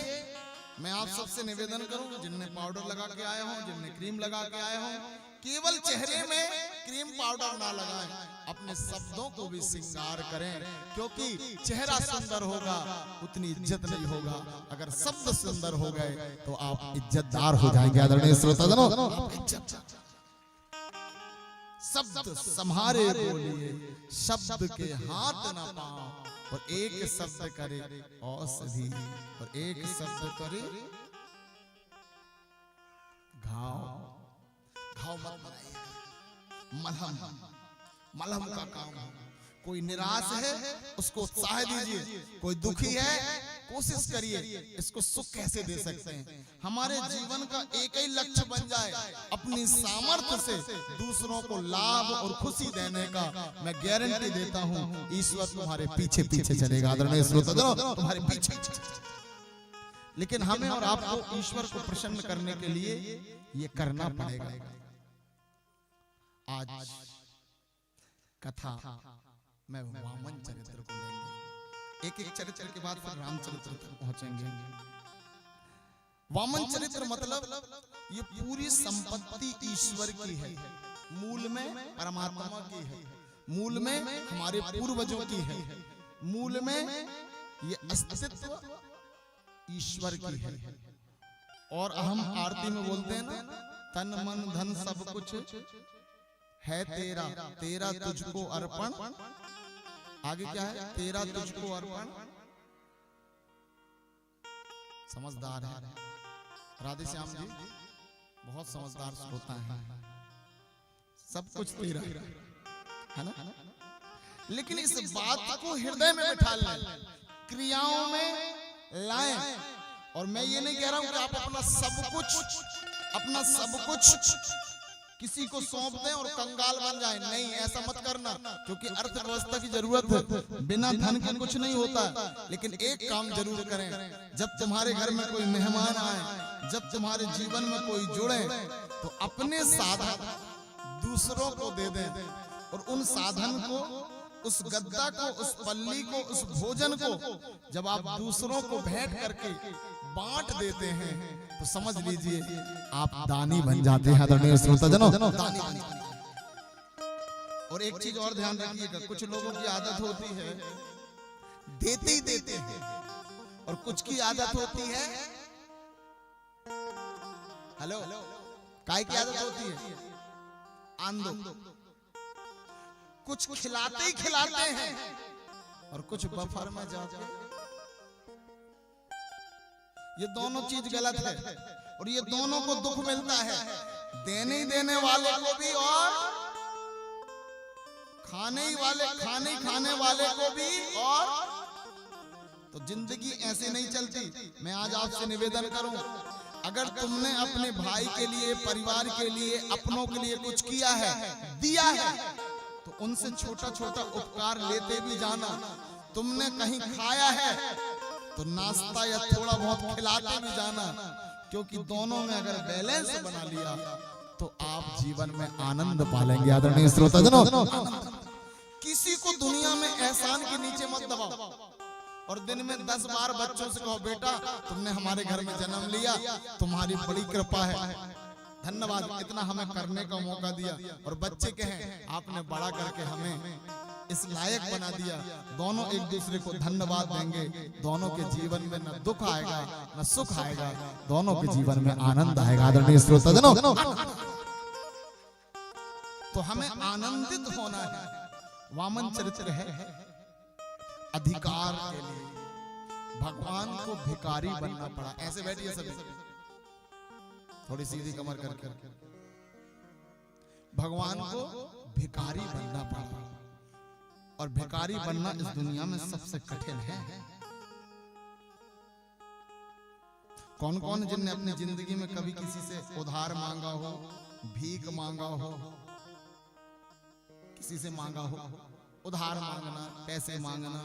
मैं आप सबसे निवेदन करूं, जिनने पाउडर लगा के आए हों, जिनने क्रीम लगा के आए हों, केवल चेहरे में क्रीम पाउडर ना लगाएं, अपने शब्दों को भी श्रृंगार करें, क्योंकि चेहरा सुंदर होगा उतनी इज्जत नहीं होगा। अगर शब्द सुंदर हो गए तो आप इज्जतदार हो जाएंगे। आदरणीय श्रोताजनों, शब्द संभारे बोलिए, शब्द के हाथ ना पाओ, और एक शब्द करे औषधि, और एक शब्द करे घाव। घाव मत बनाइए, मलहम, मलहम का काम। कोई निराश है उसको उत्साह दीजिए, कोई दुखी है कोशिश करिए इसको सुख कैसे दे सकते हैं। हमारे जीवन का एक ही लक्ष्य बन जाए, अपनी सामर्थ्य से दूसरों को लाभ और खुशी देने का। मैं गारंटी देता हूं ईश्वर तुम्हारे पीछे पीछे चलेगा। आदरणीय श्रोताजनों, तुम्हारे पीछे लेकिन हमें और आपको ईश्वर को प्रसन्न करने के लिए ये करना पड़ेगा। आज कथा में वामन चरित्र को लेंगे, एक एक चरित्र के बाद फिर रामचरित्र तक पहुंचेंगे। वामन चरित्र मतलब ये पूरी संपत्ति ईश्वर की है, मूल में परमात्मा की है, मूल में हमारे पूर्वजों की है, मूल में ये अस्तित्व ईश्वर की है। और हम आरती में बोलते हैं ना, तन मन धन सब कुछ है तेरा, तेरा तुझको अर्पण। आगे क्या है? तेरा तुझको अर्पण। समझदार है राधे श्याम जी, बहुत समझदार होता है। सब कुछ तेरा है ना, लेकिन इस बात को हृदय में बिठा लें, क्रियाओं में लाएं। और मैं ये नहीं कह रहा हूं कि आप अपना सब कुछ किसी को सौंप दें और कंगाल बन जाएं, नहीं, ऐसा मत करना, क्योंकि अर्थव्यवस्था की जरूरत है। बिना धन के कुछ नहीं होता। लेकिन एक काम जरूर करें, जब तुम्हारे घर में कोई मेहमान आए, जब तुम्हारे जीवन में कोई जुड़े, तो अपने साधन दूसरों को दे दें। और उन साधन को, उस गद्दा को, उस पल्ली को, उस भोजन को जब आप दूसरों को भेंट करके बांट देते हैं, तो समझ लीजिए आप दानी बन जाते हैं। आदरणीय श्रोताजनों, दानी बन जाते हैं। और एक चीज और ध्यान रखिएगा, कुछ लोगों की आदत होती है देते ही देते हैं, और कुछ की आदत होती है, हेलो, काय की आदत होती है आंदो। कुछ खिलाते ही खिलाते हैं और कुछ बफर में जाते। ये दोनों चीज गलत है, और ये दोनों को दुख मिलता है, देने ही देने वाले को भी और खाने वाले को भी। और तो जिंदगी ऐसे नहीं चलती। मैं आज आपसे निवेदन करूं, अगर तुमने अपने भाई के लिए, परिवार के लिए, अपनों के लिए कुछ किया है, दिया है, तो उनसे छोटा छोटा उपकार लेते भी जाना। तुमने कहीं खाया है तो नाश्ता या थोड़ा बहुत खिलाते भी जाना, क्योंकि दोनों में अगर बैलेंस बना लिया तो आप जीवन में आनंद पालेंगे। आदरणीय श्रोताजनों, किसी को दुनिया में एहसान के नीचे मत दबाओ, और दिन में 10 बार बच्चों से कहो, बेटा तुमने हमारे घर में जन्म लिया, तुम्हारी बड़ी कृपा है, धन्यवाद, इतना हमें करने का मौका दिया। और बच्चे कहें, आपने बड़ा करके हमें इस लायक बना दिया। दोनों एक दूसरे को धन्यवाद देंगे, दोनों के जीवन में न दुख आएगा न सुख आएगा, दोनों के जीवन में आनंद आएगा। आदरणीय श्रोताजनों, तो हमें आनंदित होना है। वामन चरित्र है अधिकार के लिए। भगवान को भिखारी बनना पड़ा। ऐसे बैठिए सभी, थोड़ी सीधी कमर करके। भगवान को भिखारी बनना पड़ा, और भिखारी बनना इस दुनिया में सबसे कठिन है। कौन कौन जिनने अपनी जिंदगी में कभी किसी से उधार मांगा हो, भीख मांगा हो, किसी से मांगा हो, उधार मांगना, पैसे मांगना,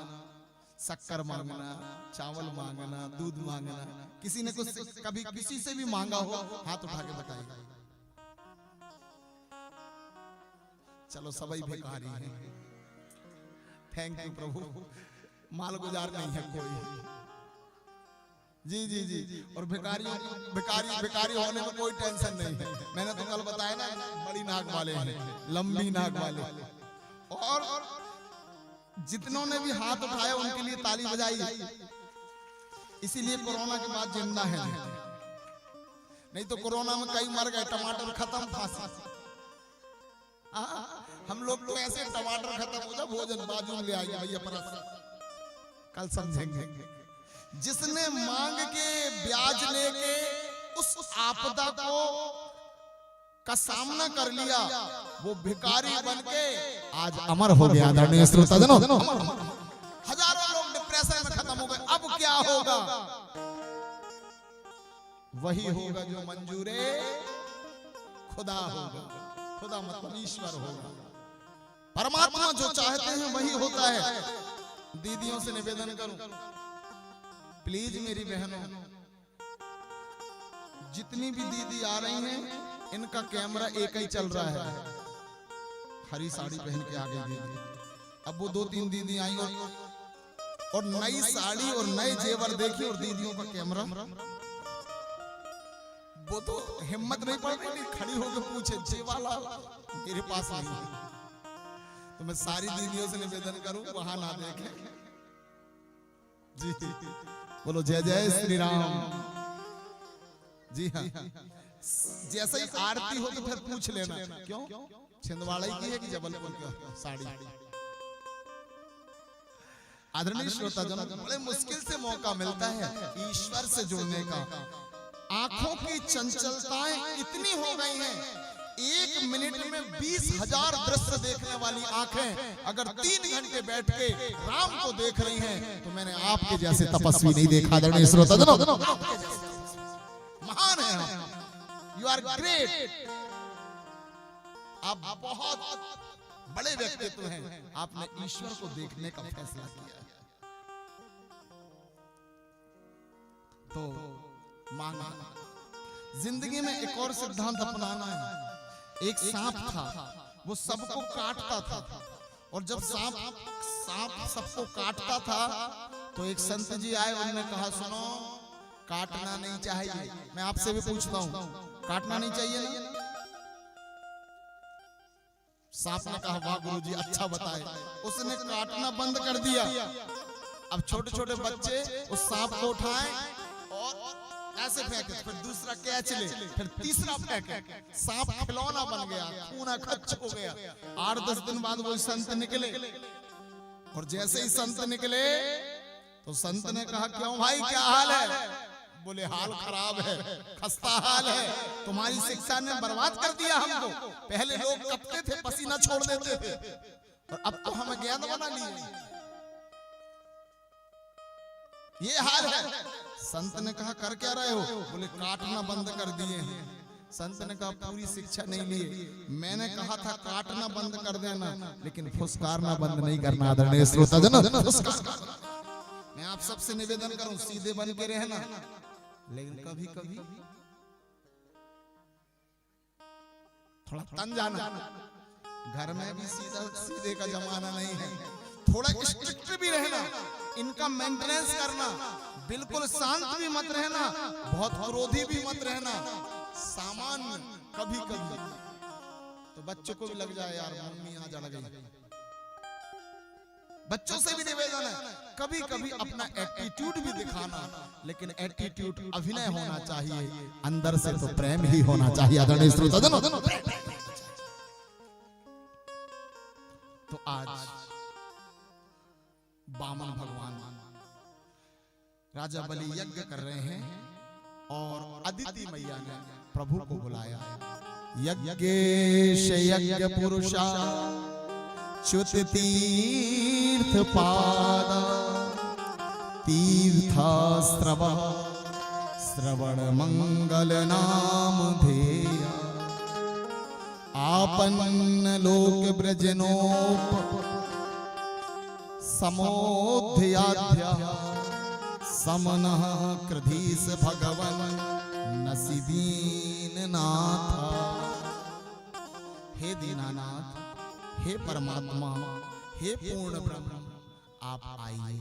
शक्कर मांगना, चावल मांगना, दूध मांगना, किसी ने कुछ कभी किसी से भी मांगा हो, हाथ उठा के बताइए। चलो सभी भिखारी हैं। थैंक यू प्रभु, माल गुजार नहीं है कोई। जी जी जी। और भिखारी होने में कोई टेंशन नहीं है। मैंने तो कल बताया ना, बड़ी नाक वाले हैं, लंबी नाक वाले। और जितनों ने भी हाथ उठाया उनके लिए ताली बजाई। इसीलिए कोरोना के बाद जिंदा है, नहीं तो कोरोना में कई मर गए, टमाटर खत्म, फांसी। हम लोग तो ऐसे टमाटर खत्म हो जाए, भोजन बाजू ले आएंगे भैया परस। कल समझेंगे। जिसने मांग के ब्याज लेके उस आपदा को का सामना कर लिया, वो भिखारी बनके आज अमर हो गया। आदरणीय श्रोताजनों, हजारों लोग डिप्रेशन में खत्म हो गए। अब क्या होगा? वही होगा जो मंजूरे खुदा होगा। खुदा मतलब ईश्वर होगा। परमात्मा जो चाहते हैं वही होता है। दीदियों से निवेदन करूं, प्लीज मेरी बहनों, जितनी भी दीदी आ रही हैं, इनका कैमरा एक ही चल रहा है। हरी साड़ी पहन के आ गई दीदी। अब वो 2-3 दीदी आई और नई साड़ी और नए जेवर देखी और दीदियों का कैमरा, वो तो हिम्मत नहीं पड़ रही, खड़ी होकर पूछे जे वाला मेरे पास नहीं है। तो मैं सारी दीदियों से निवेदन करूं वहां ना देखें जी। बोलो जय जय श्री राम। जी हाँ, जैसे ही आरती हो तो फिर पूछ लेना क्यों छिंदवाड़ा की है कि जबलपुर की साड़ी। आदरणीय श्रोताजन, बड़े मुश्किल से मौका मिलता है ईश्वर से जुड़ने का। आंखों की चंचलताएं इतनी हो गई हैं, 1 मिनट में 20,000 दृश्य देखने वाली आंखें अगर 3 घंटे बैठ के राम को देख रही हैं, तो मैंने आपके जैसे तपस्वी नहीं देखा। आदरणीय श्रोताजन, महान है आप, यू आर ग्रेट, आप बहुत बड़े व्यक्तित्व हैं। आपने ईश्वर को देखने का फैसला किया है। तो मांगा जिंदगी में एक और सिद्धांत अपनाना है। एक सांप था, वो सबको काटता था, और जब सांप सबको काटता था तो एक संत जी आए, उन्होंने कहा सुनो, काटना नहीं चाहिए। मैं आपसे भी पूछता हूं, काटना नहीं चाहिए ना? सांप ने कहा वाह गुरुजी, अच्छा बताए। उसने काटना बंद कर दिया। अब छोटे छोटे बच्चे उस सांप को उठाएं और ऐसे फेंके, फिर दूसरा कैच ले, फिर तीसरा फेंके, सांप खिलौना बन गया, खूना खच्च हो गया। 8-10 दिन बाद वो संत निकले, और जैसे ही संत निकले तो संत ने कहा क्यों भाई, क्या हाल है? बोले हाल खराब है, खस्ता हाल है, तुम्हारी शिक्षा ने बर्बाद कर दिया हमको। पहले लोग कपते थे, पसीना छोड़ देते थे, और अब तो हमें ज्ञान बना लिए, ये हाल है। संत ने कहा कर क्या रहे हो? बोले काटना बंद कर दिए हैं। संत ने कहा पूरी शिक्षा नहीं ली, मैंने कहा था काटना बंद कर देना, लेकिन फुसकारना बंद नहीं करना। आदरणीय श्रोताजन, मैं आप सबसे निवेदन करूं, सीधे बन के रहना, लेकिन कभी कभी थोड़ा तन जाना। घर में भी सीधे का जमाना नहीं है, थोड़ा स्ट्रिक्ट भी रहना, इनका मेंटेनेंस करना। बिल्कुल शांत भी मत रहना, बहुत क्रोधी भी मत रहना, सामान्य। कभी कभी तो बच्चों को भी लग जाए यार मम्मी आ जा गई। बच्चों से भी निवेदन है, कभी कभी अपना एटीट्यूड भी दिखाना, लेकिन एटीट्यूड अभिनय होना चाहिए, अंदर से तो प्रेम ही होना चाहिए। आदरणीय श्रोताजन, तो आज वामन भगवान राजा बलि यज्ञ कर रहे हैं, और अदिति मैया ने प्रभु को बुलाया। यज्ञेश यज्ञ पुरुषा च्युत तीर्थ पाद तीर्थास्त्रव श्रवण मंगल नाम धेय आपन्न लोक ब्रजनोप समोध्याध्या समनः कृधीस भगवन नसीदीन नाथ। हे दीनानाथ, हे परमात्मा, हे पूर्ण ब्रह्म, आप आइए।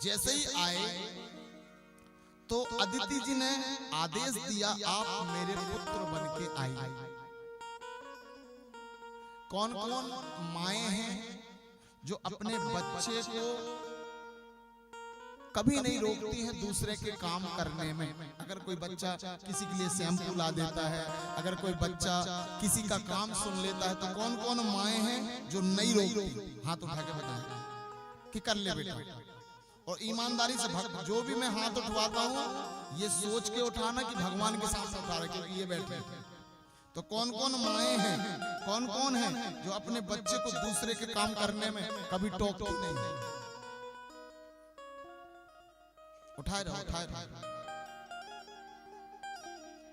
जैसे ही आए तो अदिति जी ने आदेश दिया, आप मेरे पुत्र बन के आइए। कौन कौन माएं हैं जो अपने बच्चे को कभी नहीं रोकती हैं दूसरे के काम करने में? अगर कोई बच्चा किसी के लिए शैम्पू ला देता है, अगर कोई बच्चा किसी का काम सुन लेता है, तो कौन कौन माएं हैं जो नहीं रोकती? हाथ उठा के बताएं कि कर ले बेटा। और ईमानदारी से जो भी मैं हाथ उठवाता हूँ, ये सोच के उठाना कि भगवान के सामने उठा रहे, क्योंकि ये बैठे। तो कौन कौन माएं हैं, कौन कौन हैं जो अपने बच्चे को दूसरे के काम करने में कभी टोकती नहीं? उठाए रहो, उठाए रहो।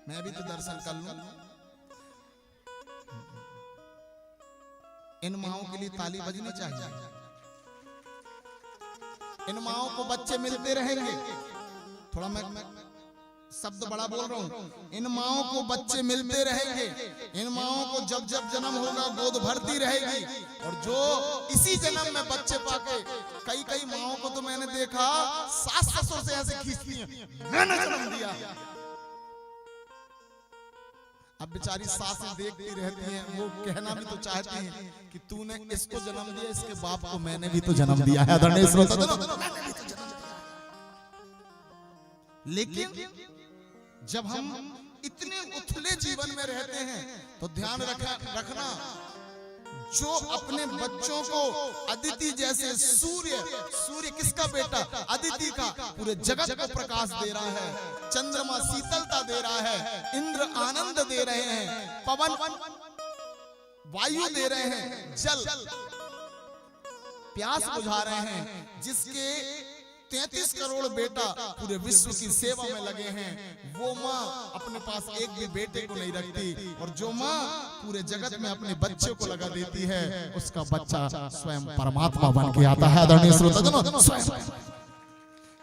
मैं भी तो दर्शन कर लूं। इन माओं के लिए ताली बजनी चाहिए। इन माओं को बच्चे मिलते रहेंगे। थोड़ा मैं शब्द बड़ा बोल रहा हूं, इन माओं को बच्चे मिलते रहेंगे, इन माओं को जब जब जन्म होगा गोद भरती रहेगी। और जो इसी जन्म में बच्चे पाके, कई कई माओं को तो मैंने देखा सास ससुर से ऐसे खींचती हैं, मैंने जन्म दिया। अब बेचारी सासें देखती रहती हैं, वो कहना भी तो चाहती हैं कि तूने इसको जन्म दिया, इसके बाप को मैंने भी तो जन्म दिया है। आदरणीय श्रोतागण, लेकिन जब हम इतने उथले जीवन में रहते हैं तो ध्यान रखना, जो अपने बच्चों को अदिति जैसे सूर्य किसका बेटा, अदिति का, पूरे जगत को प्रकाश दे रहा है, चंद्रमा शीतलता दे रहा है, इंद्र आनंद दे रहे हैं, पवन वायु दे रहे हैं, जल प्यास बुझा रहे हैं, जिसके 33 करोड़ बेटा पूरे विश्व की सेवा में लगे हैं, वो माँ अपने पास एक भी बेटे को नहीं रखती, और जो माँ पूरे जगत में अपने बच्चे को लगा देती है, उसका बच्चा स्वयं परमात्मा बन के आता है। आदरणीय श्रोतागण,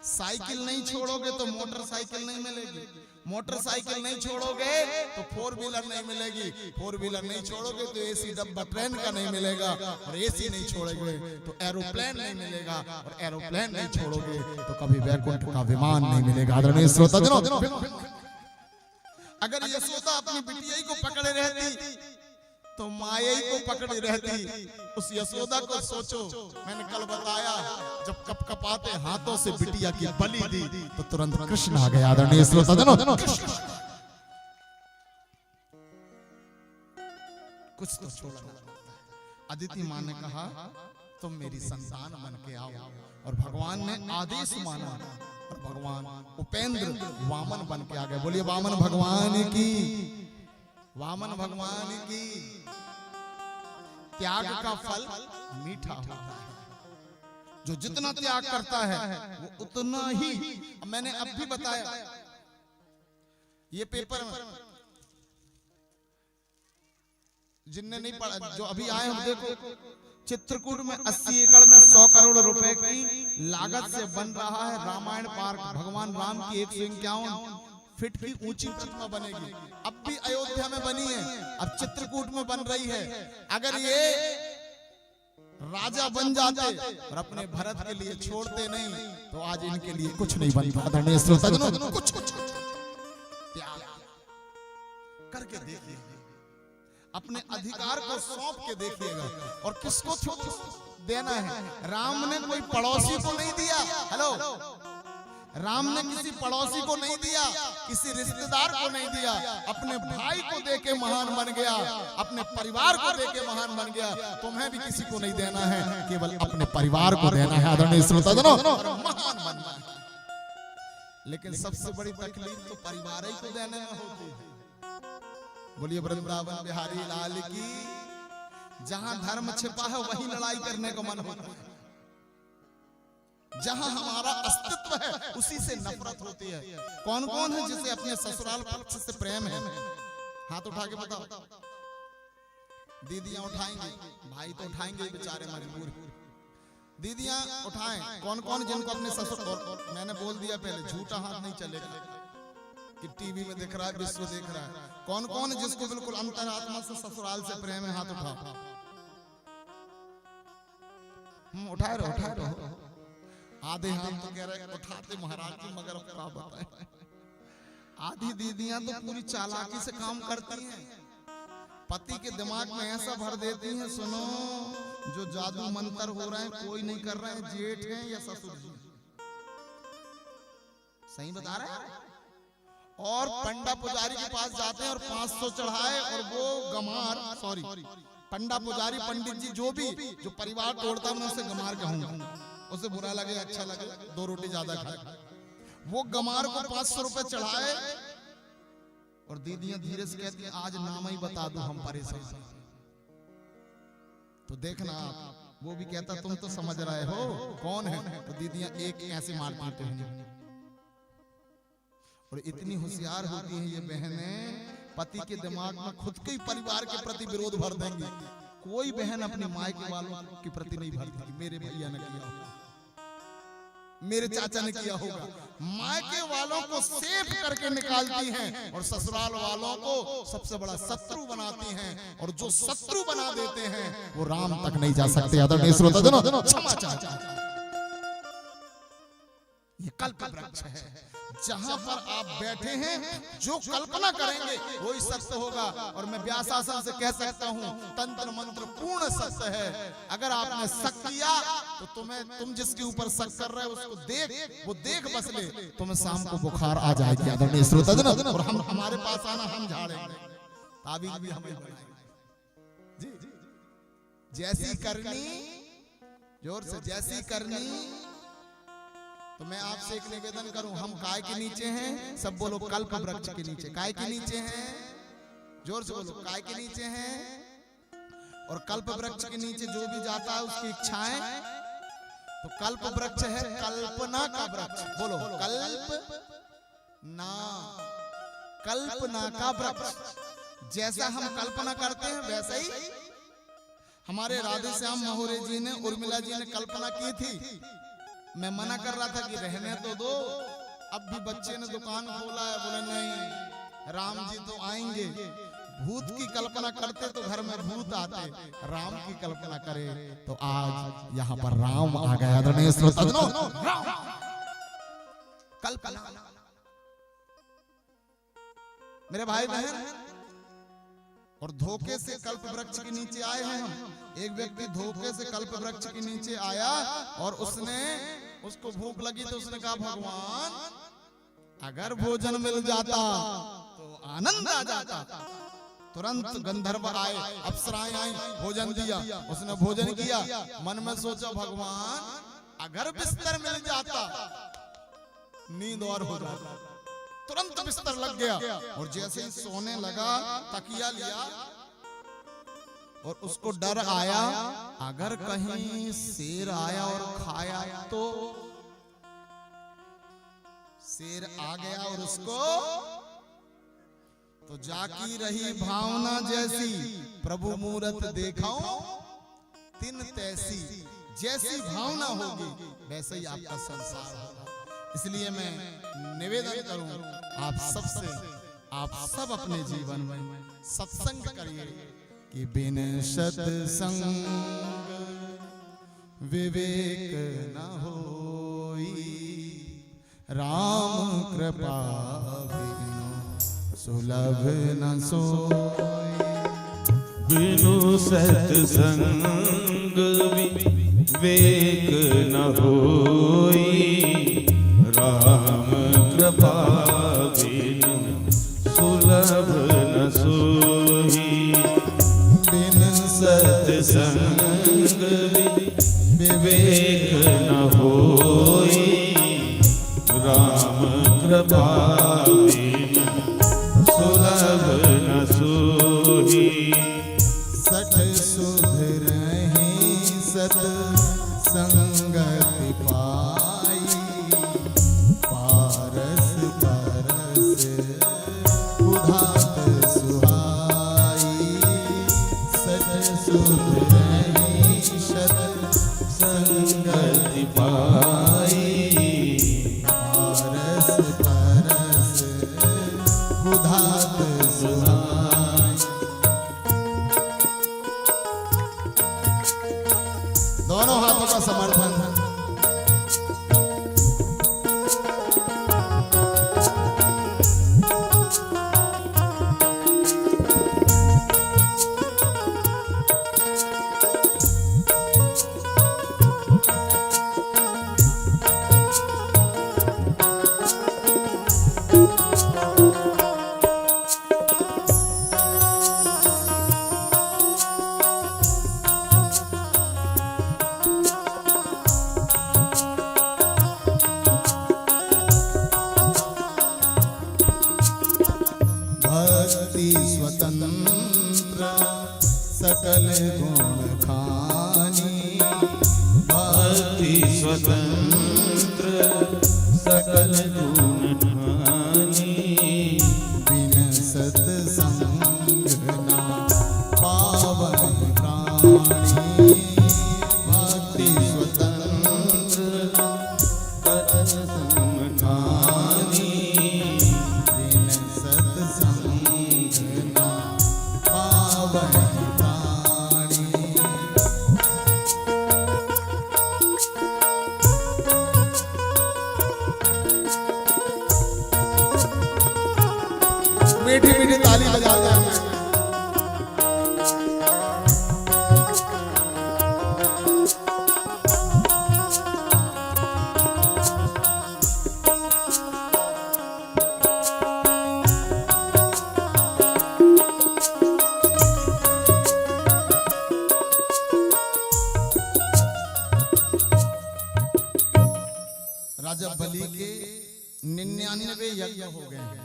साइकिल नहीं छोड़ोगे तो मोटरसाइकिल नहीं मिलेगी, मोटरसाइकिल नहीं छोड़ोगे तो 4 व्हीलर नहीं मिलेगी, 4 व्हीलर नहीं छोड़ोगे तो एसी डब्बा ट्रेन का नहीं मिलेगा, और एसी नहीं छोड़ोगे तो एरोप्लेन नहीं मिलेगा, और एरोप्लेन नहीं छोड़ोगे तो कभी वैकुंठ का विमान नहीं मिलेगा। आदरणीय श्रोतागण, अगर यशोदा अपनी बिटिया को पकड़े रहती तो माया को पकड़ी रहती। उस यशोदा को सोचो, मैंने कल बताया, जब कपकपाते हाथों से बिटिया की बलि दी तो तुरंत कृष्ण आ गया। आदरणीय श्रोतागण, कुछ तो छोड़ना। अदिति माँ ने कहा तुम मेरी संतान बन के आओ, और भगवान ने आदेश माना, और भगवान उपेंद्र वामन बन के आ गए। बोलिए वामन भगवान की, वामन भगवान की। त्याग का फल मीठा होता है, जो जितना त्याग करता है वो उतना ही। मैंने अब भी बताया, ये पेपर में जिनने नहीं पढ़ा, जो अभी आए हम, देखो चित्रकूट में 80 एकड़ में 100 करोड़ रुपए की लागत से बन रहा है रामायण पार्क। भगवान राम की 151 फीट की ऊंची प्रतिमा बनेगी। अब भी अयोध्या में बनी है, अब चित्रकूट में बन रही है। अगर ये राजा बन जाते और अपने भरत के लिए छोड़ते नहीं तो आज इनके लिए कुछ नहीं बन पाता। कुछ त्याग करके देखिए, अपने अधिकार को सौंप के देखिएगा, और किसको देना है। राम ने कोई पड़ोसी को नहीं दिया, हेलो, राम ने किसी पड़ोसी को नहीं दिया, किसी रिश्तेदार को नहीं दिया, अपने भाई को देके महान बन गया, अपने परिवार को देके महान बन गया। तुम्हें भी किसी को नहीं देना है, केवल अपने परिवार को देना है। आदरणीय श्रोतागणों, महान बनना है। लेकिन सबसे बड़ी तकलीफ तो परिवार ही को देने में होती है। बोलिए वृंदावन बिहारी लाल की। जहां धर्म छिपा है वहीं लड़ाई करने को मन होता है, जहां हमारा अस्तित्व है उसी से नफरत होती है। कौन कौन है जिसे अपने ससुराल पक्ष से प्रेम है? हाथ उठा के बताओ। दीदियां उठाएंगी, भाई तो उठाएंगे, बेचारे मजबूर। दीदियां उठाएं। कौन कौन जिनको अपने ससुर, और मैंने बोल दिया पहले, झूठा हाथ नहीं चलेगा कि टीवी में दिख रहा है, विश्व देख रहा है। कौन कौन है जिसको बिल्कुल अंतरात्मा से ससुराल से प्रेम है? हाथ उठाओ। उठाए रहो, उठाए रहो। आधे हाथ तो कह रहे उठाते महाराज जी, मगर क्या बताएं, आधी दीदियां तो पूरी चालाकी से काम करती हैं, पति के दिमाग में ऐसा भर देती हैं, सुनो जो जादू मंत्र हो रहे हैं कोई नहीं कर रहे हैं, जेठ हैं या ससुर जी। सही बता रहे हैं। और पंडा पुजारी के पास जाते हैं और 500 चढ़ाए, और वो गमार, सॉरी पंडा पुजारी पंडित जी जो परिवार तोड़ता है, मैं उसे गमार कहूंगा, उसे बुरा लगे अच्छा लगे, 2 रोटी ज्यादा खाए। वो गमार को 500 रुपए चढ़ाए, और दीदियां धीरे से कहती हैं आज नाम ही बता दो, हम परेशान। तो देखना, वो भी कहता तुम तो समझ रहे हो कौन है, तो दीदियां एक ऐसे मार मारते हैं। और इतनी होशियार होती हैं ये बहनें, पति के दिमाग में खुद के परिवार के प्रति विरोध भर देंगी। कोई बहन अपनी माँ के वालों के प्रति नहीं भरती, मेरे भैया ने किया, मेरे चाचा ने किया होगा। मायके वालों को सेफ करके निकालती हैं और ससुराल वालों को सबसे बड़ा शत्रु बनाती हैं, और जो शत्रु बना देते हैं वो राम तक नहीं जा सकते। आदरणीय श्रोताजनों, क्षमा चाहता हूं। ये कल्प वृक्ष है, जहां पर आप बैठे हैं जो कल्पना करेंगे वही सत्य होगा। और मैं व्यासासन से कह सकता हूं, तंत्र मंत्र पूर्ण सत्य है। अगर आपने शक किया तो तुम जिसके ऊपर शक कर रहे हो उसको वो देख बस ले, तुम्हें शाम को बुखार आ जाएगी। आदरणीय श्रोताजनों, और हम हमारे पास आना, हम झाड़ेंगे, ताबीज भी हमें बनाएंगे जी। जैसी करनी, जोर से, जैसी करनी। तो मैं आपसे एक निवेदन करूं, हम काय के नीचे हैं? सब बोलो, कल्प वृक्ष के नीचे। काय के नीचे हैं? जोर से बोलो, काय के नीचे हैं। और कल्प वृक्ष के नीचे जो भी जाता है उसकी इच्छाएं, तो कल्प वृक्ष है कल्पना का वृक्ष। बोलो, कल्पना का वृक्ष। जैसा हम कल्पना करते हैं वैसा ही हमारे राधे श्याम महोरे जी ने, उर्मिला जी ने कल्पना की थी। मैं मना कर रहा था कि रहने तो दो, अब भी बच्चे ने दुकान खोला है, बोले नहीं राम जी तो आएंगे। भूत की कल्पना करते तो घर में भूत आते, राम की कल्पना करे तो आज यहाँ पर राम आ गया। आदरणीय श्रोताजनों, कल्पना। मेरे भाई बहन, और धोखे से कल्प वृक्ष के नीचे आए हैं हम। एक व्यक्ति धोखे से कल्प वृक्ष के नीचे आया और उसको भूख लगी तो उसने कहा, भगवान अगर भोजन मिल जाता तो आनंद आ जाता। तुरंत गंधर्व आए, अप्सराएं आई, भोजन दिया। उसने भोजन किया, मन में सोचा, भगवान अगर बिस्तर मिल जाता नींद और हो जाता। तुरंत बिस्तर लग गया, और जैसे ही सोने लगा तकिया लिया और उसको डर आया, अगर कहीं शेर आया और खाया तो। शेर आ गया और उसको तो जाकी रही भावना जैसी, प्रभु मूरत देखाऊं तिन तैसी। जैसी भावना होगी वैसे ही आपका संसार होगा। इसलिए मैं निवेदन करूं आप सबसे, आप सब अपने जीवन में सत्संग करिए कि बिन सत्संग विवेक न होई, राम कृपा बिनु सुलभ न सोई। बिनु सत्संग विवेक न होई, राम कृपा बिनु सुलभ न सोई। बिन सत्संग विवेक न होई, राम कृपा बिनु सुलभ न सोई। सठ सुध रही सत संगति पाई, पारस परस उधात सुहाई। सठ सुध रही सत संगति पाई, पारस परस उधात सुहाई। दोनों हाथों का समर्थन। भक्ति स्वतंत्र सकल गुण खानी, भक्ति स्वतंत्र सकल गुण खानी। बिन सत्संग ना पावन प्राणी। भक्ति स्वतंत्र मीठी मीठी ताली बजाते हैं। राजा बलि के 99 यज्ञ हो गए हैं।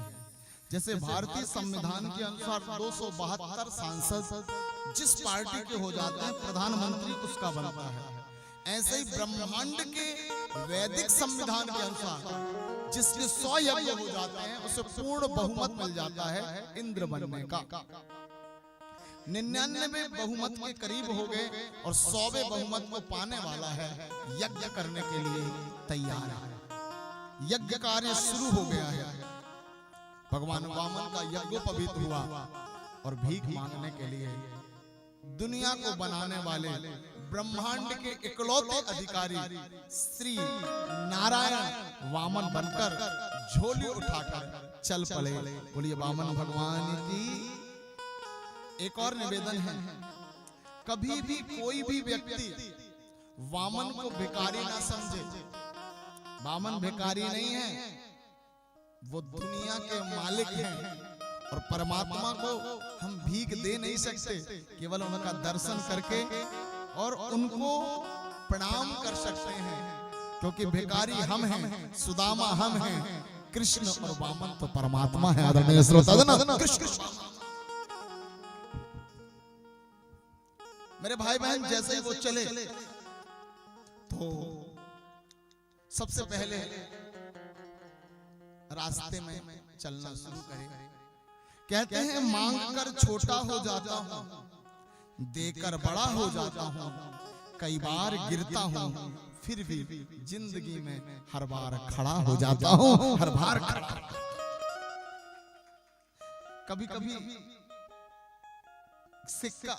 जैसे भारतीय संविधान के अनुसार 272 सांसद जिस पार्टी के हो जाते हैं प्रधानमंत्री उसका बनता है, ऐसे ही ब्रह्मांड के वैदिक संविधान के अनुसार जिसके 100 यज्ञ हो जाते हैं उसे पूर्ण बहुमत मिल जाता है इंद्र बनने का। 99 बहुमत के करीब हो गए और 100वें बहुमत को पाने वाला है, यज्ञ करने के लिए तैयार है। यज्ञ कार्य शुरू हो गया है। भगवान वामन का यज्ञोपवीत हुआ और भीख मांगने के लिए दुनिया को बनाने वाले ब्रह्मांड के इकलौते अधिकारी श्री नारायण वामन बनकर झोली उठाकर चल पड़े। बोलिए वामन भगवान की। एक और निवेदन है, कभी भी कोई भी व्यक्ति वामन को भिखारी ना समझे। वामन भिखारी नहीं है, वो दुनिया के मालिक हैं और परमात्मा को हम भीख दे नहीं सकते, केवल उनका दर्शन करके और उनको प्रणाम कर सकते हैं, क्योंकि भिखारी हम हैं, सुदामा हम हैं, कृष्ण और वामन तो परमात्मा है। आदरणीय श्रोता कृष्ण मेरे भाई बहन, जैसे ही वो चले तो सबसे पहले रास्ते में चलना शुरू करें। कहते हैं मांग कर छोटा हो जाता हूं, देकर बड़ा हो जाता हूं, कई बार गिरता हूं, फिर भी जिंदगी में हर बार खड़ा हो जाता हूं, हर बार खड़ा। कभी कभी सिक्का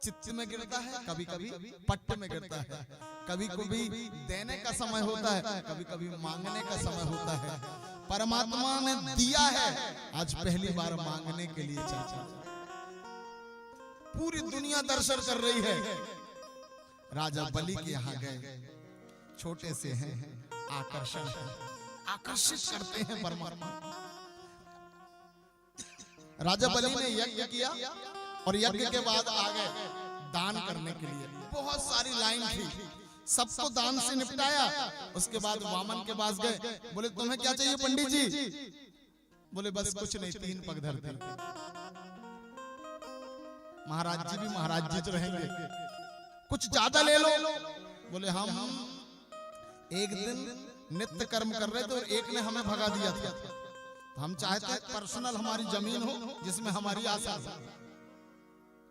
चित्त में गिरता है, कभी कभी पट्ट में गिरता है, कभी कभी देने का समय होता है, कभी कभी मांगने का समय होता है। परमात्मा ने दिया है, आज पहली बार मांगने के लिए चलता। पूरी दुनिया दर्शन कर रही है। राजा बलि के यहाँ गए, छोटे से हैं, आकर्षण आकर्षित करते हैं परमात्मा। राजा बलि ने यज्ञ किया और यज्ञ के बाद आ गए दान करने के लिए। बहुत सारी लाइन थी, सबको दान से निपटाया। उसके बाद वामन के पास गए, बोले तुम्हें क्या चाहिए पंडित जी? बोले बस कुछ नहीं, 3 पग धरती। महाराज जी भी महाराज जी तो रहेंगे, कुछ ज्यादा ले लो। बोले हम एक दिन नित्य कर्म कर रहे थे और एक ने हमें भगा दिया था, तो हम चाहते पर्सनल हमारी जमीन हो जिसमें हमारी आशा हो।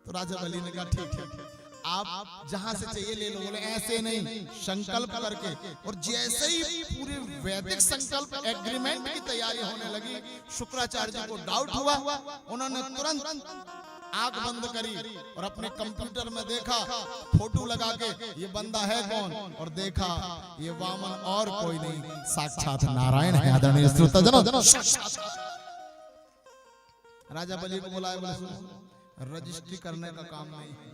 तो राजा बलि ने कहा ठीक है, आप जहां से चाहिए ले लो। बोले ऐसे नहीं, संकल्प करके। और जैसे ही पूरे वैदिक संकल्प एग्रीमेंट की तैयारी होने लगी, शुक्राचार्य जी को डाउट हुआ। उन्होंने तुरंत आंख बंद करी और अपने कंप्यूटर में देखा, फोटो लगा के ये बंदा है कौन, और देखा ये वामन और कोई नहीं, साक्षात नारायण है। आदरणीय श्रोताजनों, राजा बलि को बुलाया, बोले रजिस्ट्री करने का काम नहीं है,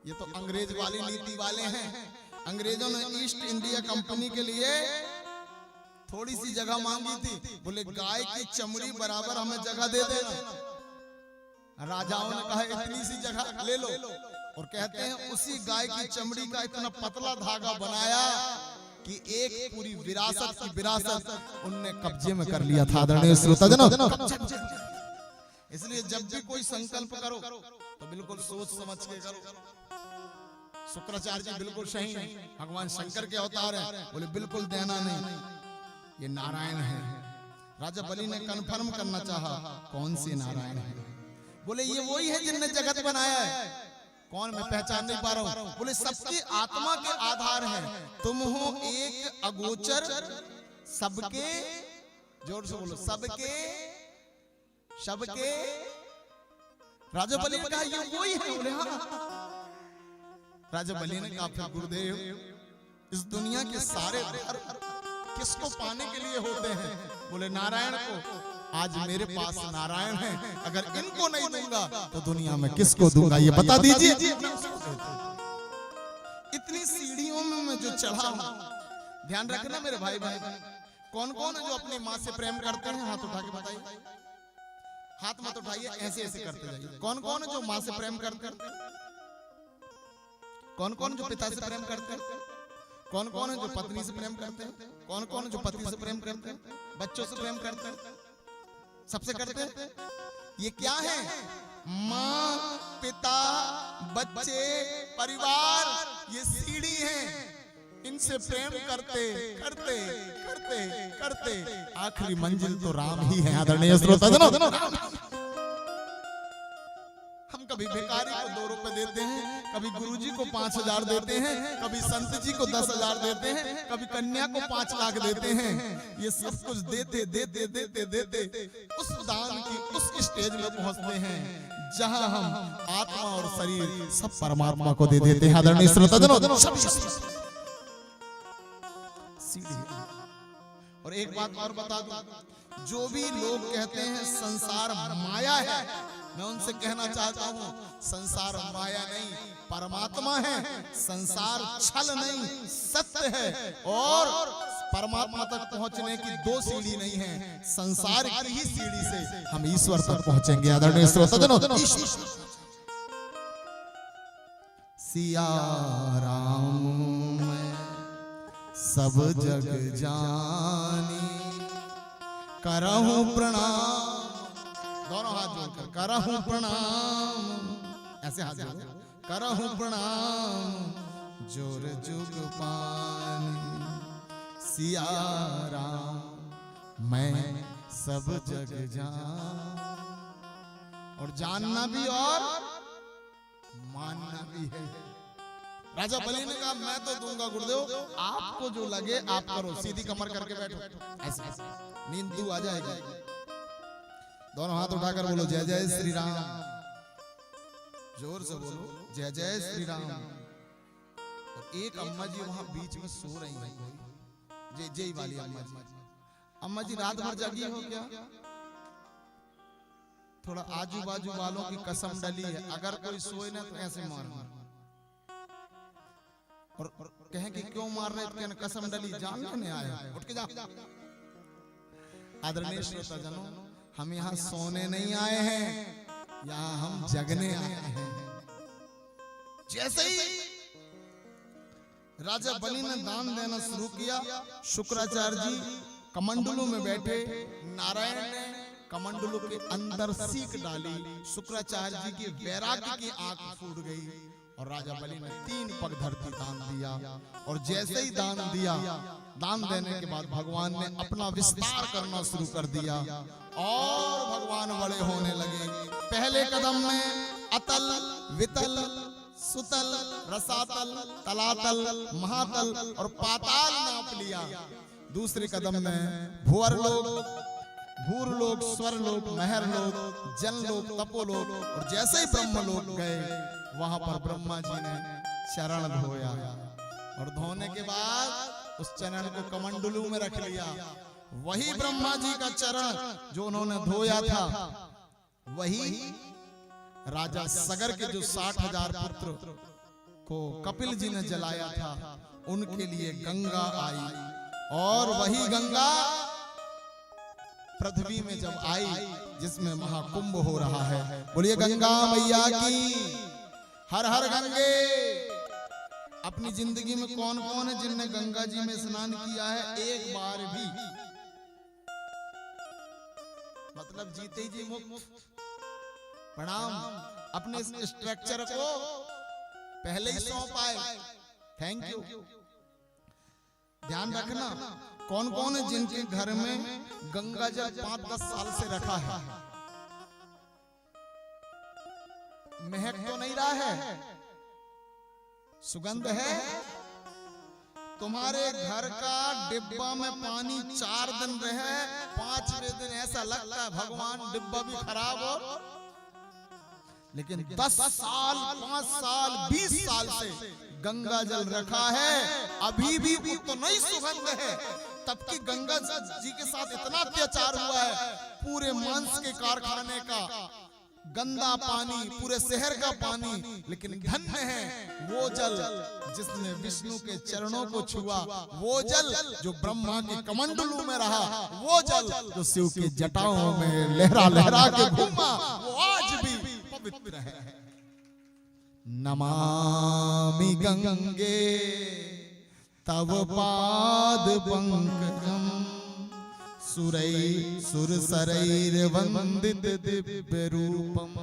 ये तो अंग्रेज वाली नीति वाले हैं। अंग्रेजों ने ईस्ट इंडिया कंपनी के लिए थोड़ी सी जगह मांगी थी। बोले गाय की चमड़ी बराबर हमें जगह दे देना। राजाओं ने कहा इतनी सी जगह ले लो, और कहते हैं उसी गाय की चमड़ी का इतना पतला धागा बनाया कि एक पूरी विरासत की विरासत उनने कब्जे में कर लिया था। आदरणीय श्रोताजनों, इसलिए जब भी कोई संकल्प करो तो बिल्कुल सोच समझ के करो। शुक्राचार्य जी बिल्कुल सही है, भगवान शंकर के अवतार हैं। बोले बिल्कुल देना नहीं, ये नारायण है। राजा बलि ने कंफर्म करना चाहा, कौन से नारायण है? बोले ये वही है जिनने जगत बनाया है। कौन, मैं पहचान नहीं पा रहा हूं। बोले सबकी आत्मा के आधार है, तुम हो एक अगोचर सबके, जोर से बोलो, सबके सबके। राजा बलि ने कहा ये वही है। बोले हाँ। राजा बलि ने कहा फिर गुरुदेव, इस दुनिया के सारे धर्म किसको पाने के लिए होते हैं? बोले नारायण को। आज मेरे पास नारायण है, अगर इनको नहीं दूंगा तो दुनिया में किसको दूंगा, ये बता दीजिए। इतनी सीढ़ियों में मैं जो चढ़ा हूं, ध्यान रखना मेरे भाई भाई, कौन कौन है जो अपनी माँ से प्रेम करते हैं? हाथ उठा के बताइए। हाथ मत उठाइए, ऐसे ऐसे करते जाइए। कौन कौन है जो माँ से प्रेम करते हैं? कौन कौन जो पिता से प्रेम करते हैं? कौन कौन है जो पत्नी से प्रेम करते हैं? कौन कौन है जो पति से प्रेम करते हैं? बच्चों से प्रेम करते हैं? सबसे करते हैं। ये क्या है? माँ, पिता, बच्चे, परिवार, ये सीढ़ी है। इनसे प्रेम करते करते करते करते आखिरी मंजिल तो राम ही है। आदरणीय श्रोताजनों, हम कभी भिखारी को 2 रुपए देते हैं, कभी गुरुजी को 5,000 देते हैं, कभी संत जी को 10,000 देते हैं, कभी कन्या को 5 लाख देते हैं। ये सब कुछ देते देते देते देते उस दान की उस स्टेज में पहुंचते हैं जहां हम आत्मा और शरीर सब परमात्मा को दे देते हैं। आदरणीय श्रोताजनों, और एक बात और बता दूं, जो भी लोग कहते हैं संसार माया है, मैं उनसे कहना चाहता हूं, संसार माया नहीं, परमात्मा है। संसार छल नहीं, सत्य है। और परमात्मा तक पहुंचने की 2 सीढ़ी नहीं है, संसार की ही सीढ़ी से हम ईश्वर तक पहुंचेंगे। आदरणीय श्रोताजनों, सिया राम सब जग जानी, करहूं प्रणाम, दोनों हाथ जोड़कर करहूं प्रणाम, ऐसे हाथ जोड़, करहूं प्रणाम, जोर जुग पानी, सिया राम मैं सब जग जान। और जानना भी और मानना भी है। राजा बलि ने कहा मैं तो दूंगा गुरुदेव, आपको जो लगे आप करो, सीधी कमर करके बैठो, ऐसे नींद दूर आ जाएगी। दोनों हाथ उठाकर बोलो जय जय श्री राम, जोर से बोलो जय जय श्री राम। और एक अम्मा जी वहां बीच में सो रही है, जय जय वाली अम्मा जी। अम्मा जी रात भर जागी हो क्या? थोड़ा आजू बाजू वालों की कसम डली है, अगर कोई सोए ना तो ऐसे मारना, और कहें कि क्यों मार रहे हैं? कसम डली, जान लेने आए, उठ के जा। आदरणीय श्रोताजनों, हम यहाँ सोने नहीं आए हैं, यहाँ हम जगने आए हैं। जैसे ही राजा बलि ने दान देना शुरू किया, शुक्राचार्य जी कमंडलू में बैठे, नारायण ने कमंडलू के अंदर सीख डाली। शुक्राचार्य जी की वैराग्य की आंख फूट गई और राजा बलि ने 3 पग धरती दान दिया। और जैसे ही दान दिया, दान देने के बाद भगवान ने अपना विस्तार करना शुरू कर दिया और भगवान बड़े होने लगे। पहले कदम में अतल, वितल, सुतल, रसातल, तलातल, महातल और पाताल नाप लिया। दूसरे कदम में भुवरलोक, भूरलोक, स्वरलोक, महरलोक, जनलोक, तपोलोक, और जैसे ही ब्रह्मलोक गए वहां पर ब्रह्मा जी ने चरण धोया और धोने के बाद उस चरण को कमंडलू में रख लिया। वही ब्रह्मा जी का चरण जो उन्होंने धोया था, वही राजा सगर के जो 60,000 पुत्र को कपिल जी ने जलाया था, उनके लिए गंगा आई। और वही गंगा पृथ्वी में जब आई, जिसमें महाकुंभ हो रहा है, बोलिए गंगा मैया की हर हर गंगे। अपनी जिंदगी में कौन कौन है जिनने गंगा जी में स्नान किया है एक बार भी? मतलब जीते जी मुक्त। प्रणाम, अपने स्ट्रक्चर को पहले ही सौंप आए। Thank you. ध्यान रखना, कौन कौन है जिनके घर में गंगा जल 5-10 साल से रखा है? महक तो नहीं रहा है, सुगंध है। तुम्हारे घर का डिब्बा में पानी 4 दिन रहे, 5वें दिन ऐसा लगता है भगवान डिब्बा भी खराब हो। लेकिन 10 साल, 5 साल, 20 साल से गंगा जल रखा है, अभी भी उतना ही सुगंध है। तब की गंगा जी के साथ इतना अत्याचार हुआ है, पूरे मांस के कारखाने का गंदा पानी, पूरे शहर का पानी, लेकिन धन्य है वो जल जिसने विष्णु के चरणों को छुआ, वो जल जो ब्रह्मा के कमंडलू में रहा, वो जल जो शिव की जटाओं में लहरा लहरा के घूमा, वो आज भी पवित्र है। नमामि गंगे तव पाद पंकजम सुरसरैर्वन्दित दिव्य रूपम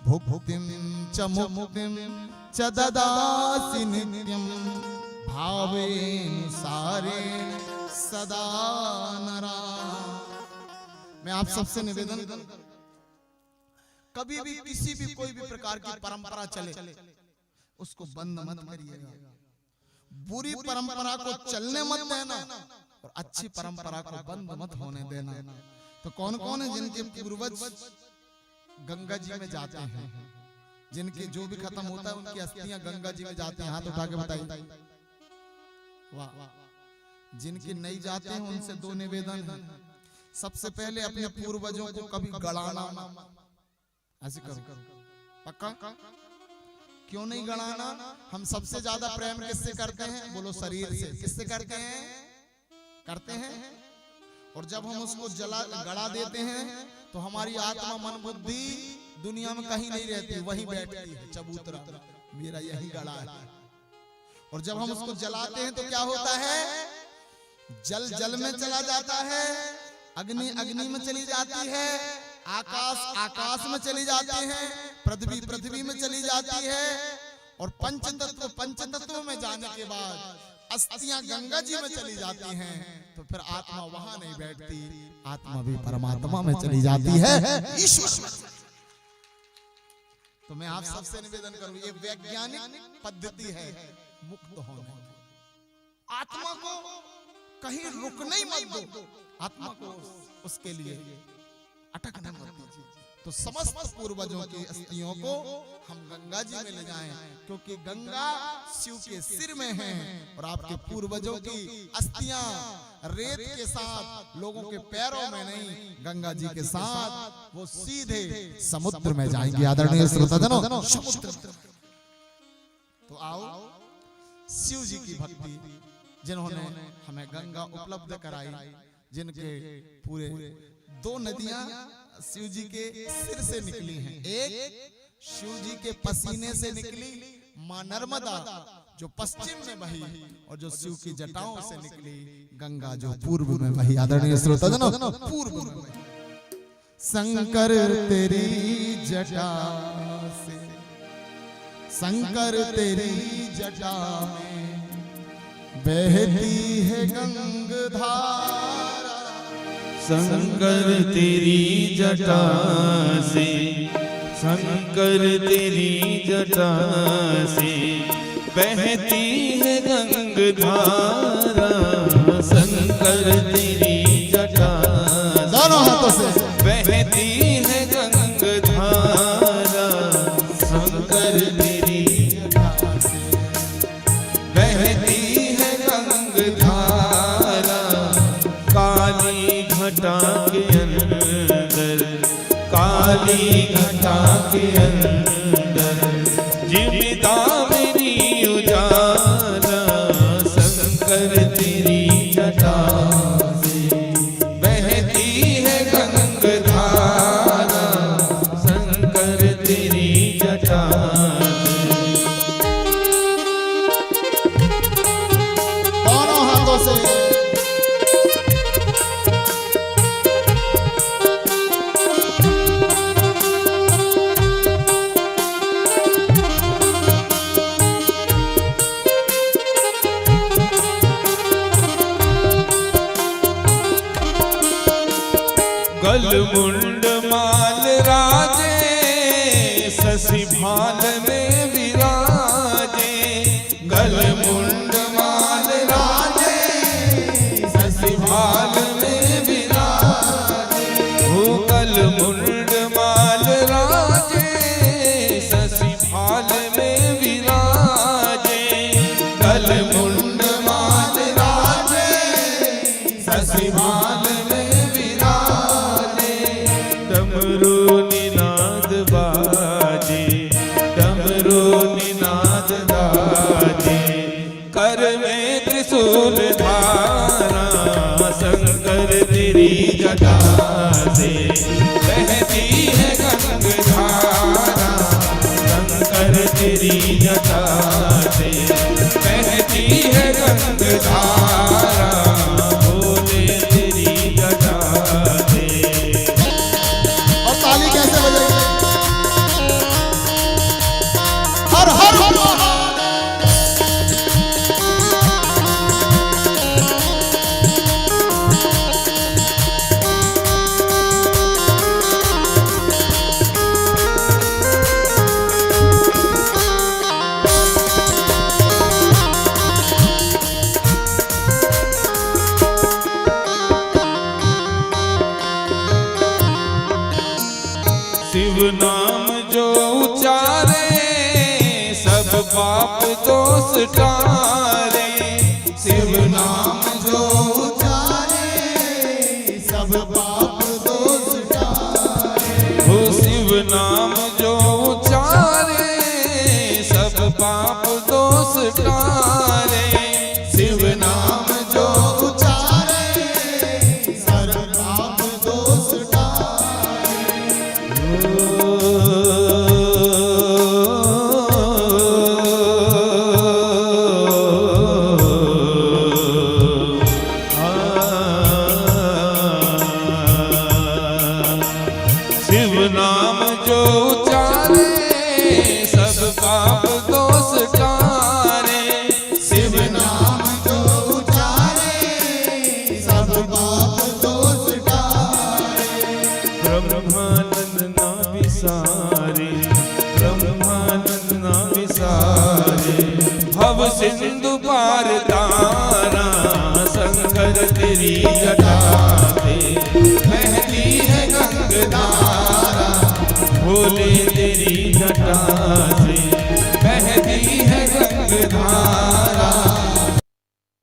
भुक्तिं च मुक्तिं च ददासि नित्यं भावेन सारेण सदा नरा। मैं आप सबसे निवेदन करूं, कभी भी किसी भी कोई भी प्रकार की परंपरा चले उसको बंद मत करिएगा, बुरी परंपरा को चलने मत देना और अच्छी परंपरा को बंद मत होने देना। तो कौन कौन है जिनके पूर्वज गंगा जी में जाते हैं, जिनके जो भी खत्म होता है उनकी अस्थियां गंगा जी में जाते हैं, हाथ उठा के बताइए। वाह। जिनके नहीं जाते हैं उनसे दो निवेदन है। सबसे पहले अपने पूर्वजों को कभी गड़ाना ऐसे करो, पक्का? क्यों नहीं गड़ाना? हम सबसे ज्यादा प्रेम किससे करते हैं? बोलो शरीर से। किससे करते हैं? और जब हम उसको गड़ा देते हैं तो हमारी आत्मा मन बुद्धि दुनिया में कहीं नहीं रहती, वहीं बैठती है चबूतरा, मेरा यही गड़ा है। और जब हम उसको जलाते हैं तो क्या होता है? जल जल में चला जाता है, अग्नि अग्नि में चली जाती है, आकाश आकाश में चली जाती है, पृथ्वी पृथ्वी में चली जाती है, और पंचतत्व में जाने के बाद अस्थियां गंगा जी में चली जाती हैं। तो फिर आत्मा वहां नहीं बैठती, आत्मा भी परमात्मा में चली जाती है, ईश्वर। तो मैं आप सबसे निवेदन करूं, ये वैज्ञानिक पद्धति है मुक्त होने की। आत्मा को कहीं रुकने ही मत दो, आत्मा को उसके लिए अटकने मत दीजिए। तो समस्त पूर्वजों की अस्थियों को हम गंगा जी में ले जाएं, क्योंकि गंगा शिव के सिर में है और आपके पूर्वजों की अस्थियां रेत के साथ लोगों के पैरों में नहीं, गंगा जी के साथ वो सीधे समुद्र में जाएंगे। आदरणीय श्रोताजनों, समुद्र। तो आओ शिव जी की भक्ति, जिन्होंने हमें गंगा उपलब्ध कराई, जिनके पूरे दो नदियां शिव जी के सिर से निकली हैं। एक शिव जी के पसीने से निकली मां नर्मदा जो पश्चिम में बही, और जो शिव की जटाओं से निकली गंगा जो पूर्व में बही। आदरणीय श्रोताजनों, पूर्व में बही। शंकर तेरी जटा से, शंकर तेरी जटा में बहती है गंगाधारा, शंकर तेरी जटा से, शंकर तेरी जटा से बहती है गंगाधारा, शंकर तेरी जटा दोनों हाथों से बहती है गंगाधारा, शंकर तेरी जटा से बहती है गंगाधारा। काली घटा के अंदर, काली घटा के अंदर जीविता मेरी उजाला, शंकर तेरी जटा से बहती है गंगाधारा, शंकर तेरी जटा दोनों हाथों से गलमुंड माल राजे, शशि भाल में विराजे, गलमुंड माल राजे, शशि भाल में विराजे, हो गलमुंड माल राजे, शशि भाल में विराजे, सिंहाल में विराजे, डमरू निनाद बाजे, डमरू निनाद बाजे, कर में त्रिशूल धारा, शंकर तेरी जटा से बहती है गंगाधारा, शंकर तेरी जटा से बहती है गंगाधारा, भोले तेरी जटा से। और ताली कैसे बजेगी? हर हर महादेव। शिव नाम जो उचारे, सब पाप दोष टारे, शिव नाम जो उचारे, सब पाप दोष टारे। हो, शिव नाम जो उचारे, सब पाप दोष टारे, शिव नाम जो उचारे, सब पाप दोष टारे। शिव नाम जो उचारे, सब पाप दोष टारे, शिव नाम जो उचारे, सब पाप दोष टारे। ब्रह्मानंद ना विसारे, ब्रह्मानंद ना विसारे, भव सिंधु पार तारे,